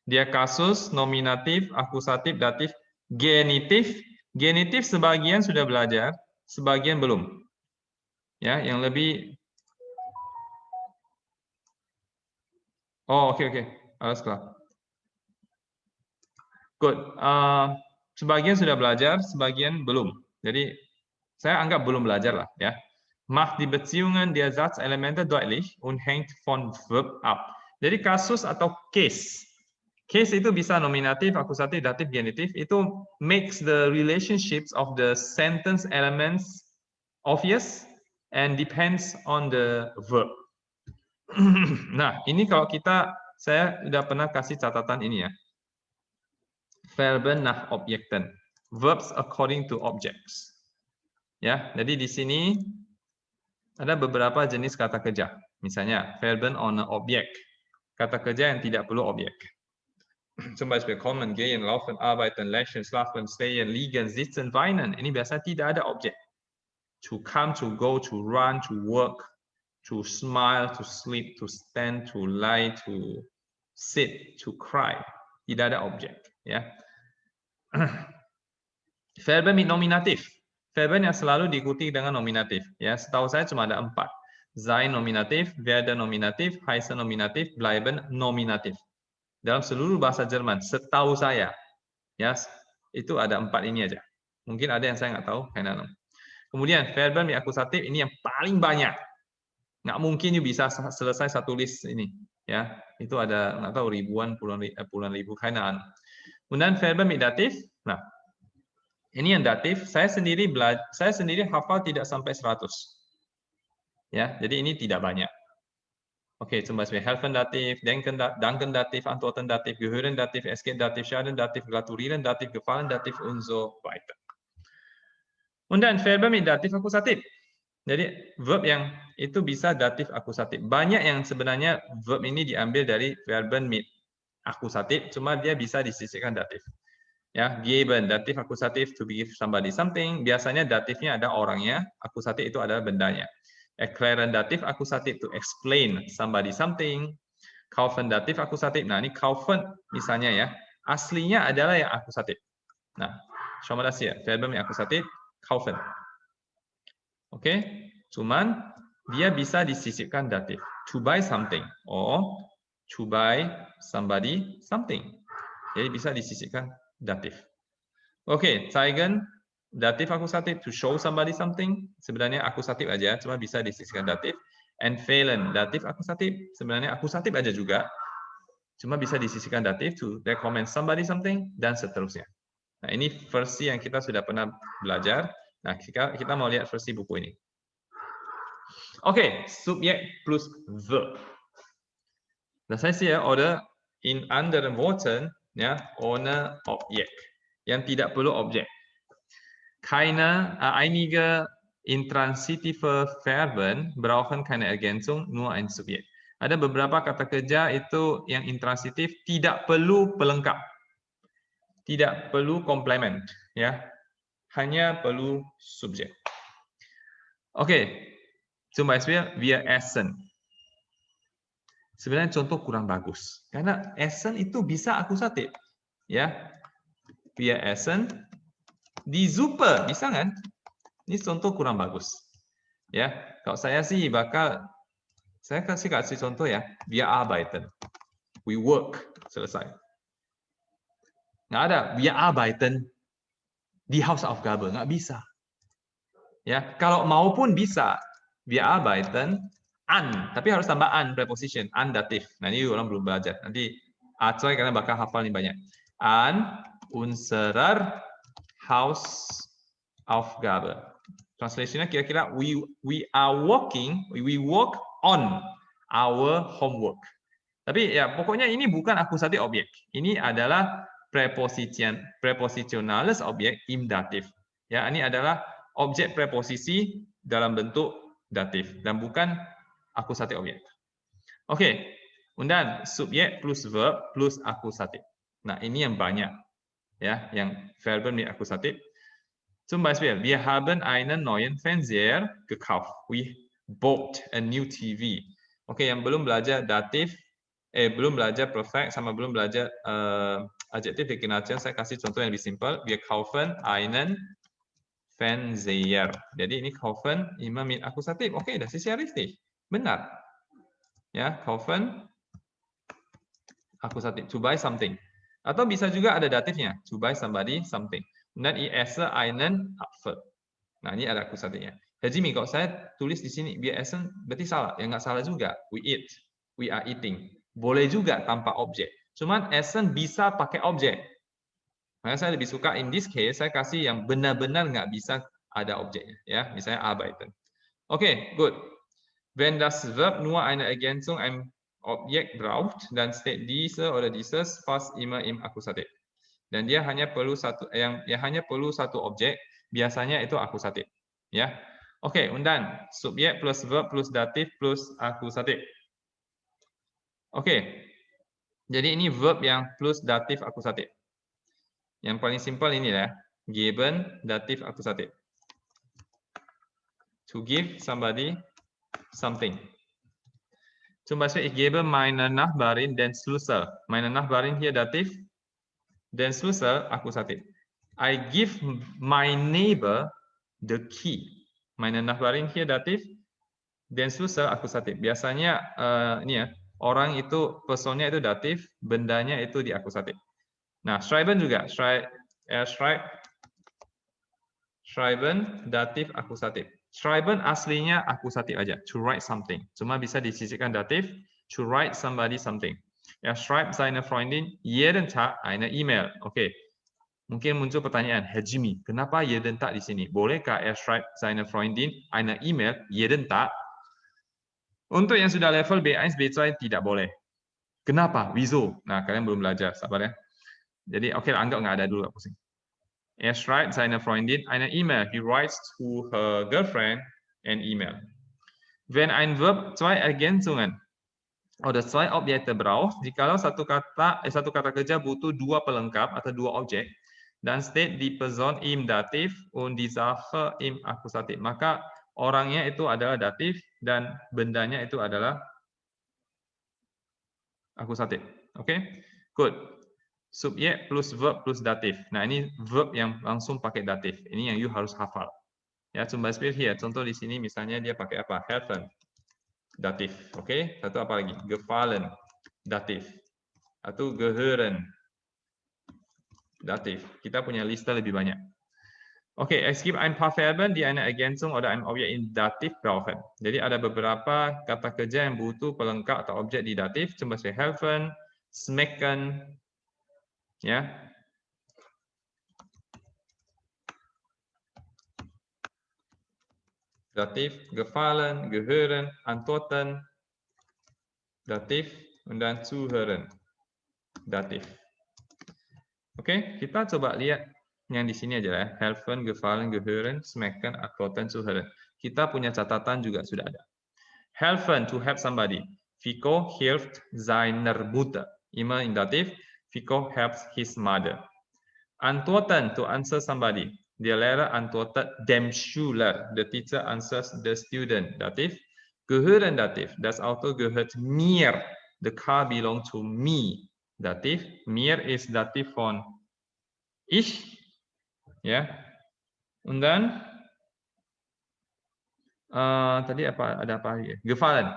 Speaker 1: Dia kasus, nominatif, akusatif, datif, genitif. Genitif sebagian sudah belajar, sebagian belum. Ya, yang lebih. Oh, oke. Alles klar. Good. Sebagian sudah belajar, sebagian belum. Jadi saya anggap belum belajar lah, ya. Macht die Beziehungen der Satzelemente deutlich und hängt von Verb ab. Jadi kasus atau case. Case itu bisa nominatif, akusatif, datif, genitif. Itu makes the relationships of the sentence elements obvious and depends on the verb. Nah, ini kalau saya sudah pernah kasih catatan ini ya. Verben nach Objekten. Verbs according to objects. Ya, jadi di sini ada beberapa jenis kata kerja. Misalnya, Verben ohne Objekt. Kata kerja yang tidak perlu objek. Zum Beispiel kommen, gehen, laufen, arbeiten, lächeln, schlafen, stehen, liegen, sitzen, weinen. Ini biasanya tidak ada objek. To come, to go, to run, to work, to smile, to sleep, to stand, to lie, to sit, to cry. Tidak ada objek. Ya. Verben mit nominatif. Verben yang selalu diikuti dengan nominatif. Ya, setahu saya cuma ada 4. Sein nominatif, werden nominatif, heißen nominatif, bleiben nominatif. Dalam seluruh bahasa Jerman, setahu saya, ya, itu ada 4 ini aja. Mungkin ada yang saya nggak tahu, keine Ahnung. Kemudian verben mit akusatif ini yang paling banyak. Nggak mungkin bisa selesai satu list ini, ya. Itu ada nggak tahu ribuan, puluhan ribu, keine Ahnung. Kemudian verben mit datif. Nah, ini yang datif. Saya sendiri hafal tidak sampai 100. Ya, jadi ini tidak banyak. Oke, zum Beispiel helfen dativ, danken dativ, antworten dativ, gehören dativ, es geht dativ, schaden dativ, gratulieren dativ, gefallen dativ, und so weiter. Und dann Verben mit dativ akusatif. Jadi verb yang itu bisa datif akusatif. Banyak yang sebenarnya verb ini diambil dari Verben mit akusatif, cuma dia bisa disisipkan datif. Ya, geben datif akusatif, to give somebody something. Biasanya datifnya ada orangnya, akusatif itu adalah bendanya. Erklären datif akusatif, to explain somebody something. Kaufen datif akusatif. Nah, ini kaufen misalnya ya, aslinya adalah yang akusatif. Nah, schon mal das hier, Verben yang akusatif, kaufen. Oke, cuman dia bisa disisipkan datif. To buy something or to buy somebody something. Jadi bisa disisipkan datif. Oke, zeigen datif akusatif, to show somebody something. Sebenarnya akusatif aja, cuma bisa disisipkan datif. Empfehlen datif akusatif, sebenarnya akusatif aja juga, cuma bisa disisipkan datif, to recommend somebody something, dan seterusnya. Nah, ini versi yang kita sudah pernah belajar. Nah, kita mau lihat versi buku ini. Oke, subjek plus verb. Das heißt hier, oder in anderen Worten, ja, ohne Objekt. Yang tidak perlu objek. Einige intransitive Verben brauchen keine Ergänzung, nur ein Subjekt. Ada beberapa kata kerja itu yang intransitif tidak perlu pelengkap. Tidak perlu komplement, ya. Hanya perlu subjek. Oke. Zum Beispiel wir essen. Sebenarnya contoh kurang bagus karena essen itu bisa akusatif, ya. Wir essen die Suppe, bisa kan? Ini contoh kurang bagus, ya. Kalau saya sih saya kasih contoh ya. Wir arbeiten, we work, selesai. Nggak ada wir arbeiten die Hausaufgabe, nggak bisa. Ya, kalau mau pun bisa. Wir arbeiten an, tapi harus tambah an preposition, an datif. Nah, ini orang belum belajar. Nanti acoy karena bakal hafal nih banyak. An unserer Hausaufgabe. Translationnya kira-kira we are working, we work on our homework. Tapi ya pokoknya ini bukan akusatif objek. Ini adalah prepositionales Objekt im Dativ. Ya, ini adalah objek preposisi dalam bentuk datif dan bukan akusatif objek. Oke, kemudian subjek plus verb plus akusatif. Nah, ini yang banyak ya, yang Verben mit akusatif. Zum Beispiel, wir haben einen neuen Fernseher gekauft. We bought a new TV. Oke, yang belum belajar datif, belum belajar perfect sama belum belajar adjektif Deklination, saya kasih contoh yang lebih simpel. Wir kaufen einen Fernseher. Jadi ini kaufen immer mit akusatif. Oke, das ist ja richtig. Benar. Ya, kaufen akusatif. To buy something. Atau bisa juga ada datifnya. To buy somebody something. Dan ich esse einen Apfel. Nah, ini ada akusatifnya. Jadi kalau saya tulis di sini wir essen, berarti salah. Ya nggak salah juga. We eat. We are eating. Boleh juga tanpa objek. Cuman essen bisa pakai objek. Makanya saya lebih suka in this case, saya kasih yang benar-benar nggak bisa ada objeknya. Ya, misalnya arbeiten. Oke, good. Wenn das Verb nur eine Ergänzung einem Objekt braucht, dann steht diese oder dieses fast immer im Akkusativ. Dan dia hanya perlu satu objek, biasanya itu akusatif. Ya, oke. Und dann subjek plus verb plus datif plus akusatif. Oke. Jadi ini verb yang plus datif akusatif. Yang paling simpel ini ya, geben datif akusatif. To give somebody something. Zum Beispiel, ich gebe meiner Nachbarin den Schlüssel. Meine Nachbarin hier datif, den Schlüssel akusatif. I give my neighbor the key. Meine Nachbarin hier datif, den Schlüssel akusatif. Biasanya ini ya, orang itu personnya itu datif, bendanya itu di akusatif. Nah, schreiben juga, schreiben datif akusatif. Schreiben aslinya akusatif aja, to write something. Cuma bisa disisipkan datif, to write somebody something. Schreibt seine Freundin jeden Tag eine E-Mail. Oke. Mungkin muncul pertanyaan, Herr Jimmy, kenapa jeden Tag di sini? Bolehkah schreibt seine Freundin eine E-Mail jeden Tag? Untuk yang sudah level B1, B2 tidak boleh. Kenapa? Wieso? Nah, kalian belum belajar, sabar ya. Jadi, oke, anggap nggak ada dulu, pusing. Schreibt seine Freundin eine E-Mail. He writes to her girlfriend an email. Wenn ein Verb zwei Ergänzungen oder zwei Objekte braucht, jikalau satu kata kerja butuh dua pelengkap atau dua objek, dan steht die Person im Dativ und die Sache im Akkusativ. Maka orangnya itu adalah datif dan bendanya itu adalah akusatif. Oke? Good. Subjek plus verb plus datif. Nah, ini verb yang langsung pakai datif. Ini yang you harus hafal. Ya, zum Beispiel here. Contoh di sini misalnya dia pakai apa? Helfen. Datif. Oke? Satu apa lagi? Gefallen. Datif. Atau gehören. Datif. Kita punya lista lebih banyak. Oke, es gibt ein paar Verben, die eine Ergänzung oder ein Objekt in Dativ brauchen. Jadi ada beberapa kata kerja yang butuh pelengkap atau objek di datif. Zum Beispiel helfen, schmecken, ya. Dativ, gefallen, gehören, antworten, datif, dan zuhören, datif. Oke, kita coba lihat yang di sini aja ya. Helfen, gefallen, gehören, schmecken, antworten, zuhören. Kita punya catatan juga sudah ada. Helfen, to help somebody. Fico hilft seiner Mutter. Immer in datif. Fico helps his mother. Antworten, to answer somebody. Der Lehrer antwortet dem Schüler. The teacher answers the student. Dativ. Gehören dativ. Das Auto gehört mir. The car belongs to me. Dativ. Mir ist dativ von ich. Ya. Und dann tadi apa? Ada apa lagi? Gefallen.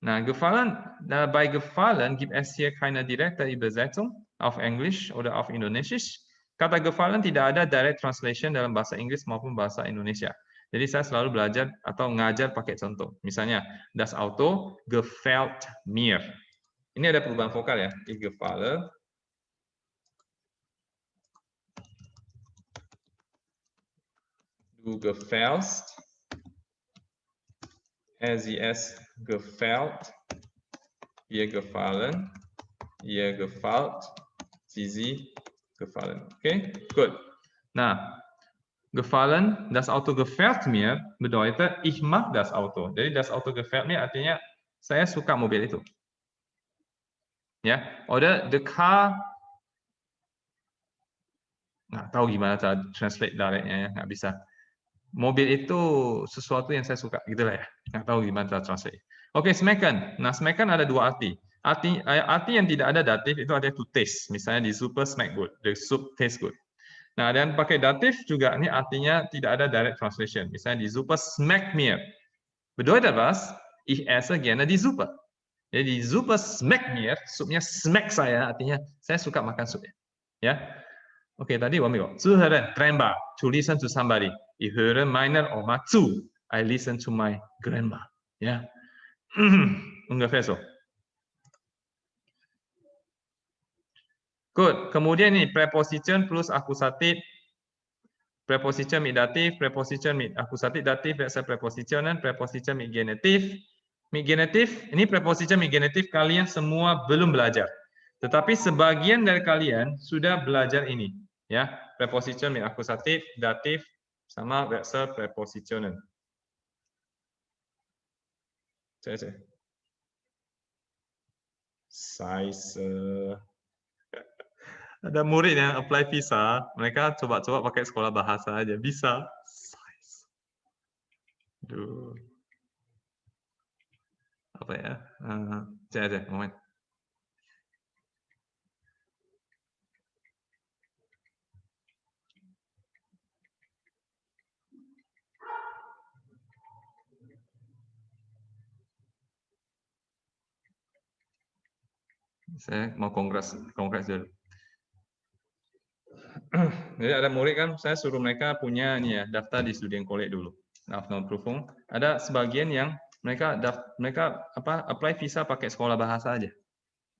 Speaker 1: Nah, gefallen, bei gefallen gibt es hier keine direkte Übersetzung auf Englisch oder auf Indonesisch. Kata gefallen tidak ada direct translation dalam bahasa Inggris maupun bahasa Indonesia. Jadi saya selalu belajar atau ngajar pakai contoh. Misalnya, das Auto gefällt mir. Ini ada perubahan vokal ya. Ich gefalle. Du gefällst. Es gefällt, ihr gefallen, ihr gefällt, Sie gefallen. Okay, gut. Nah, gefallen, das Auto gefällt mir bedeutet ich mag das Auto. Jadi das Auto gefällt mir artinya saya suka mobil itu. Ya, oder the car, nggak tahu gimana cara translate directnya ya, nggak bisa. Mobil itu sesuatu yang saya suka, gitulah ya. Nggak tahu gimana cara translate. Oke, smaken. Nah, smaken ada dua arti. Arti yang tidak ada datif itu ada to taste. Misalnya di super smack good, the soup taste good. Nah, dan pakai datif juga ini artinya tidak ada direct translation. Misalnya di super smack mir. Bedeutet was? Ich esse gerne die Suppe. Jadi di super smack mir, supnya smack saya, artinya saya suka makan supnya. Ya. Oke, tadi wamigo. Zuhören, tremba, to listen to somebody. Ich höre meiner Oma zu. I listen to my grandma. Ya. Ungefähr so. Good. Kemudian ini preposition plus akusatif. Preposition mit datif, preposition mit akusatif datif, biasa prepositionen, preposition mit genitif. Mit genitif, ini preposition mit genitif kalian semua belum belajar. Tetapi sebagian dari kalian sudah belajar ini. Ya, preposition mit akusatif, datif, sama biasa prepositionen. Ada murid yang apply visa, mereka coba-coba pakai sekolah bahasa aja, bisa. Aduh. Apa ya? Cek aja, moment. Saya mau kongres dulu. Jadi ada murid kan, saya suruh mereka punya nih ya, daftar di Studienkolleg dulu. Aufnahmeprüfung. Ada sebagian yang mereka apply visa pakai sekolah bahasa aja.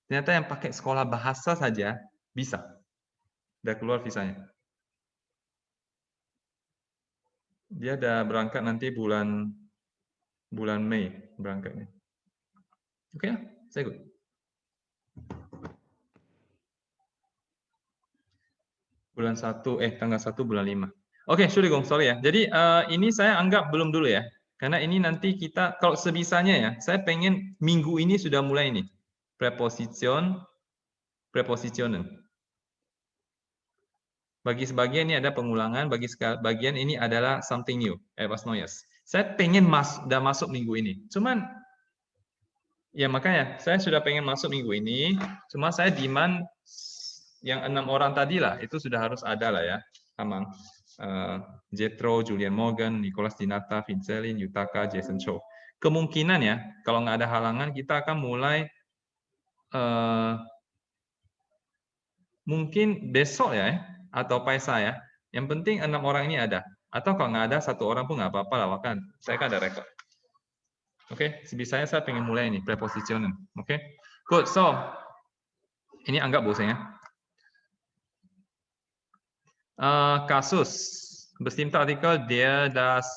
Speaker 1: Ternyata yang pakai sekolah bahasa saja bisa. Udah keluar visanya. Dia ada berangkat nanti bulan Mei berangkatnya. Oke, saya ikut. Bulan 1, tanggal 1 bulan 5. Oke, Entschuldigung, sorry ya. Jadi ini saya anggap belum dulu ya. Karena ini nanti kita, kalau sebisanya ya, saya pengen minggu ini sudah mulai nih. Prepositionen. Bagi sebagian ini ada pengulangan, bagi sebagian ini adalah something new. Was Neues. Saya pengen udah masuk minggu ini. Cuman, ya makanya saya sudah pengen masuk minggu ini. Cuma saya demand yang 6 orang tadi lah, itu sudah harus ada lah ya. Amang. Jethro, Julian Morgan, Nicholas Dinata, Vincelin, Yutaka, Jason Cho. Kemungkinan ya, kalau nggak ada halangan, kita akan mulai mungkin besok ya, atau paisa ya. Yang penting 6 orang ini ada. Atau kalau nggak ada, 1 orang pun nggak apa-apa lah, kan. Saya kan ada rekod. Oke, sebisanya saya pengen mulai ini, prepositionen. Oke, good. So, ini anggap bosan ya. Kasus bestimmte Artikel der, das,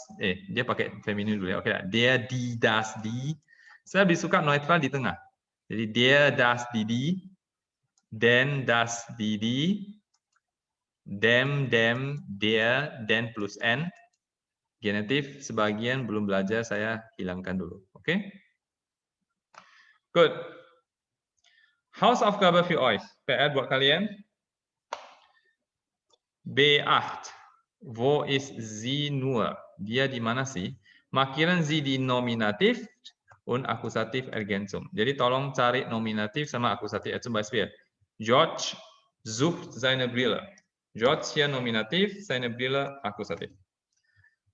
Speaker 1: dia pakai feminin dulu ya. Oke, der, die, das, die. Saya lebih suka neutral di tengah. Jadi der, das, die, den, das, die, dem, der, den plus n. Genitif sebagian belum belajar, saya hilangkan dulu. Oke? Good. Hausaufgabe für euch. PR buat kalian. B8. Wo ist sie nur? Dia di mana sih? Markieren Sie die Nominativ und Akkusativ Ergänzung. Jadi tolong cari nominatif sama akusatif. Zum Beispiel, George sucht seine Brille. George hier Nominativ, seine Brille Akkusativ.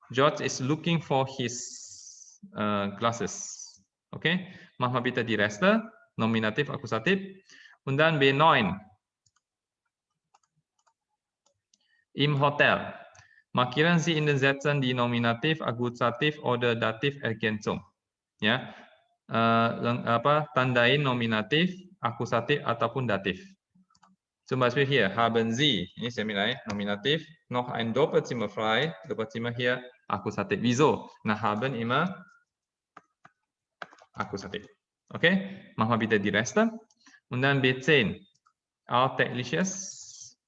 Speaker 1: George is looking for his glasses. Okay? Mach mal bitte die Reste. Nominativ, Akkusativ. Und dann B9. Im Hotel. Markieren Sie in den Sätzen die Nominativ, Akkusativ oder Dativ Ergänzung. Ya, tandain nominatif, akusatif ataupun datif. Zum Beispiel hier haben Sie, ini saya nilai nominatif, noch ein Doppelzimmer frei, Doppelzimmer hier akusatif. Wieso? Nah, haben immer akusatif. Okay? Machen wir bitte die Reste. Und dann B10. alltägliches,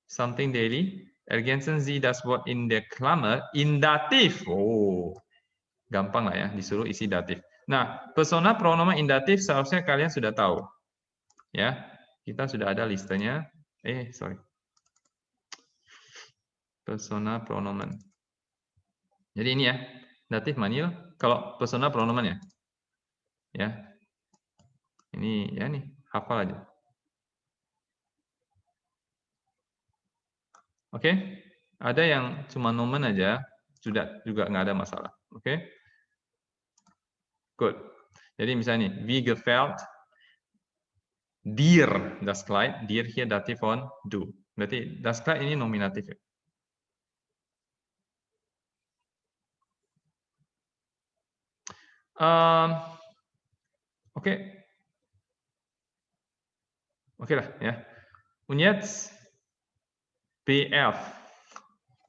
Speaker 1: something daily. Ergänzen Sie das Wort in der Klammer in Dativ. Oh, gampang lah ya, disuruh isi datif. Nah, persona pronomen indatif seharusnya kalian sudah tahu. Ya, kita sudah ada listanya. Sorry. Persona pronomen. Jadi ini ya, datif manil. Kalau persona pronomen ya. Ya. Ini ya nih, hafal aja. Oke, ada yang cuma nomen aja, sudah juga nggak ada masalah. Oke, good. Jadi misalnya nih, wie gefällt dir das Kleid? Dir hier dativ von du. Berarti das Kleid ini nominatif. Oke, oke lah ya. Und jetzt BF,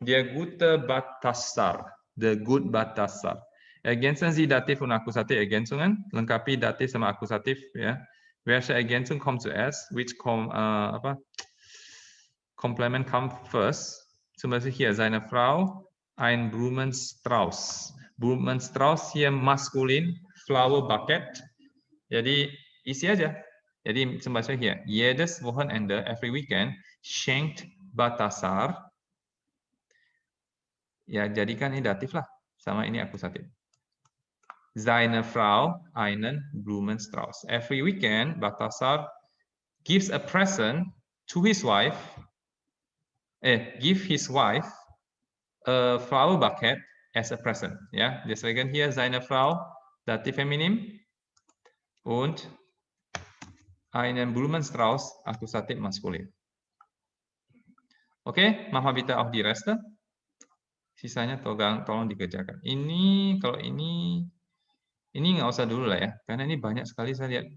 Speaker 1: der gute Balthasar, the good Balthasar. Ergänzen Sie Dativ und Akkusativ Ergänzungen, lengkapi Dativ sama Akkusativ ya. Welche Ergänzung kommt zuerst? Which Complement come first? Zum Beispiel hier seine Frau, ein Blumenstrauß. Blumenstrauß hier maskulin, flower bucket. Jadi isi aja. Jadi zum Beispiel hier, jedes Wochenende, every weekend, schenkt Balthasar. Ya, jadikan ini datif lah. Sama ini akusatif. Seine Frau einen Blumenstrauß. Every weekend, Balthasar gives a present to his wife. Give his wife a flower bucket as a present. Ja, deswegen hier seine Frau, Dativ Feminim. Und einen Blumenstrauß, Akkusativ maskulin. Oke, mama bitte auch die Reste. Sisanya tolong dikerjakan. Ini kalau ini nggak usah dulu lah ya, karena ini banyak sekali saya lihat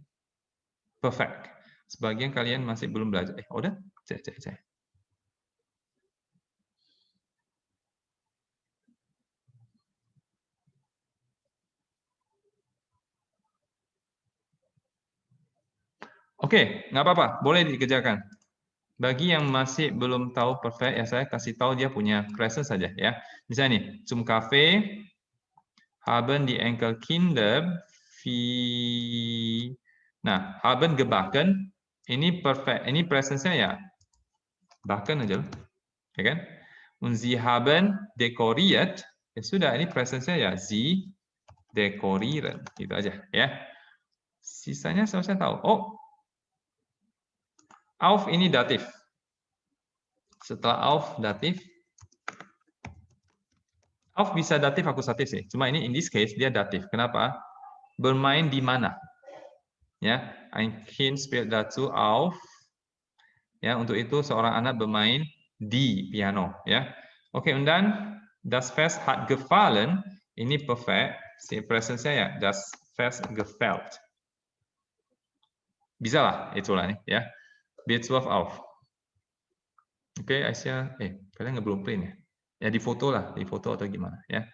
Speaker 1: perfect. Sebagian kalian masih belum belajar. Udah? Cek. Oke, nggak apa-apa, boleh dikerjakan. Bagi yang masih belum tahu perfect, ya saya kasih tahu dia punya present saja ya. Misalnya nih, zum Kaffee haben die Enkelkinder Nah, haben gebacken, ini perfect, ini presentnya ya backen aja loh, ya kan? Und sie haben dekoriert, ya sudah, ini presentnya ya sie dekorieren, gitu aja ya. Sisanya saya tahu. Oh, auf ini datif. Setelah auf datif, auf bisa datif akusatif sih. Cuma ini in this case dia datif. Kenapa? Bermain di mana? Ya, ein Kind spielt dazu auf. Ya, untuk itu seorang anak bermain di piano. Ya, oke. Und dann das Fest hat gefallen. Ini perfect. Si present saya das Fest gefällt. Bisa lah, itulah nih ya. B12 auf. Oke, Aisyah, kalian nggak belum print ya? Ya di foto lah, di foto atau gimana ya?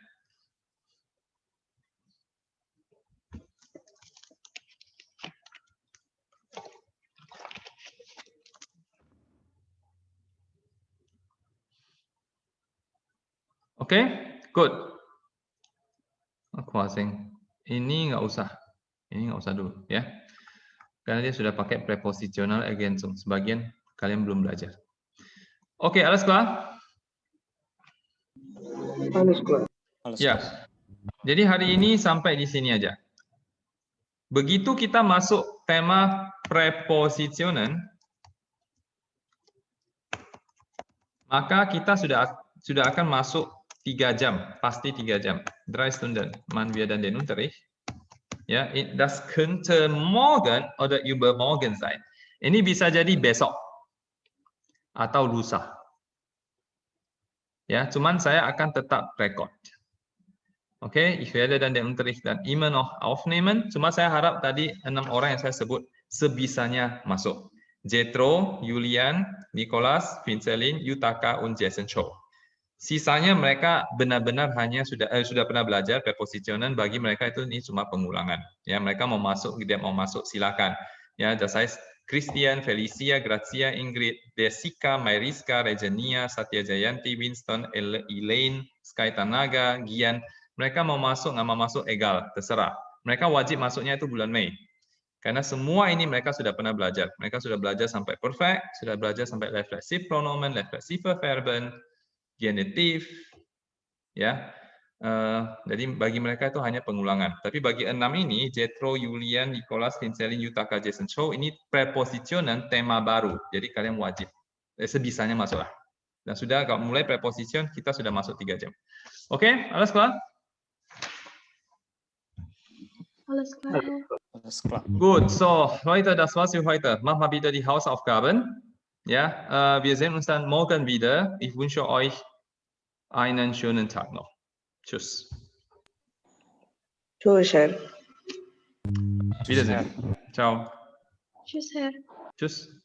Speaker 1: Oke, good. Aku asing. Ini nggak usah dulu ya. Karena dia sudah pakai prepositional Ergänzung. Sebagian kalian belum belajar. Oke, alles klar?
Speaker 7: Alles klar.
Speaker 1: Ya. Jadi hari ini sampai di sini aja. Begitu kita masuk tema prepositionen, maka kita sudah akan masuk 3 jam, pasti 3 jam. 3 Stunden, man wir dann den Unterricht. Ya, das könnte morgen oder übermorgen sein. Ini bisa jadi besok atau lusa. Ya, cuman saya akan tetap record. Oke, ich werde dann den Unterricht dann immer noch aufnehmen. Cuma saya harap tadi 6 orang yang saya sebut sebisanya masuk. Jetro, Julian, Nicholas, Vincelin, Yutaka, und Jason Cho. Sisanya mereka benar-benar hanya sudah pernah belajar prepositionen. Bagi mereka itu ini cuma pengulangan. Ya, mereka mau masuk, tidak mau masuk silakan. Ya, das heißt, Christian, Felicia, Grazia, Ingrid, Jessica, Mairiska, Regenia, Satya Jayanti, Winston, Elaine, Sky Tanaga, Gian. Mereka mau masuk nggak mau masuk egal, terserah. Mereka wajib masuknya itu bulan Mei. Karena semua ini mereka sudah pernah belajar. Mereka sudah belajar sampai perfect, sudah belajar sampai reflexive pronomen, reflexive verben, genitif, ya. Jadi bagi mereka itu hanya pengulangan. Tapi bagi 6 ini, Jethro, Julian, Nicholas, Vincelin, Yutaka, Jason Chow, ini preposisionan tema baru. Jadi kalian wajib. Sebisanya masuklah. Dan sudah kalau mulai preposition, kita sudah masuk 3 jam. Oke, alles klar?
Speaker 5: Alles klar.
Speaker 6: Alles klar.
Speaker 1: Gut, so, Leute, das war's für heute. Mach mal bitte die Hausaufgaben. Ja, wir sehen uns dann morgen wieder. Ich wünsche euch einen schönen Tag noch. Tschüss.
Speaker 4: Tschüss, Herr.
Speaker 1: Wiedersehen. Ciao.
Speaker 5: Tschüss, Herr.
Speaker 1: Tschüss.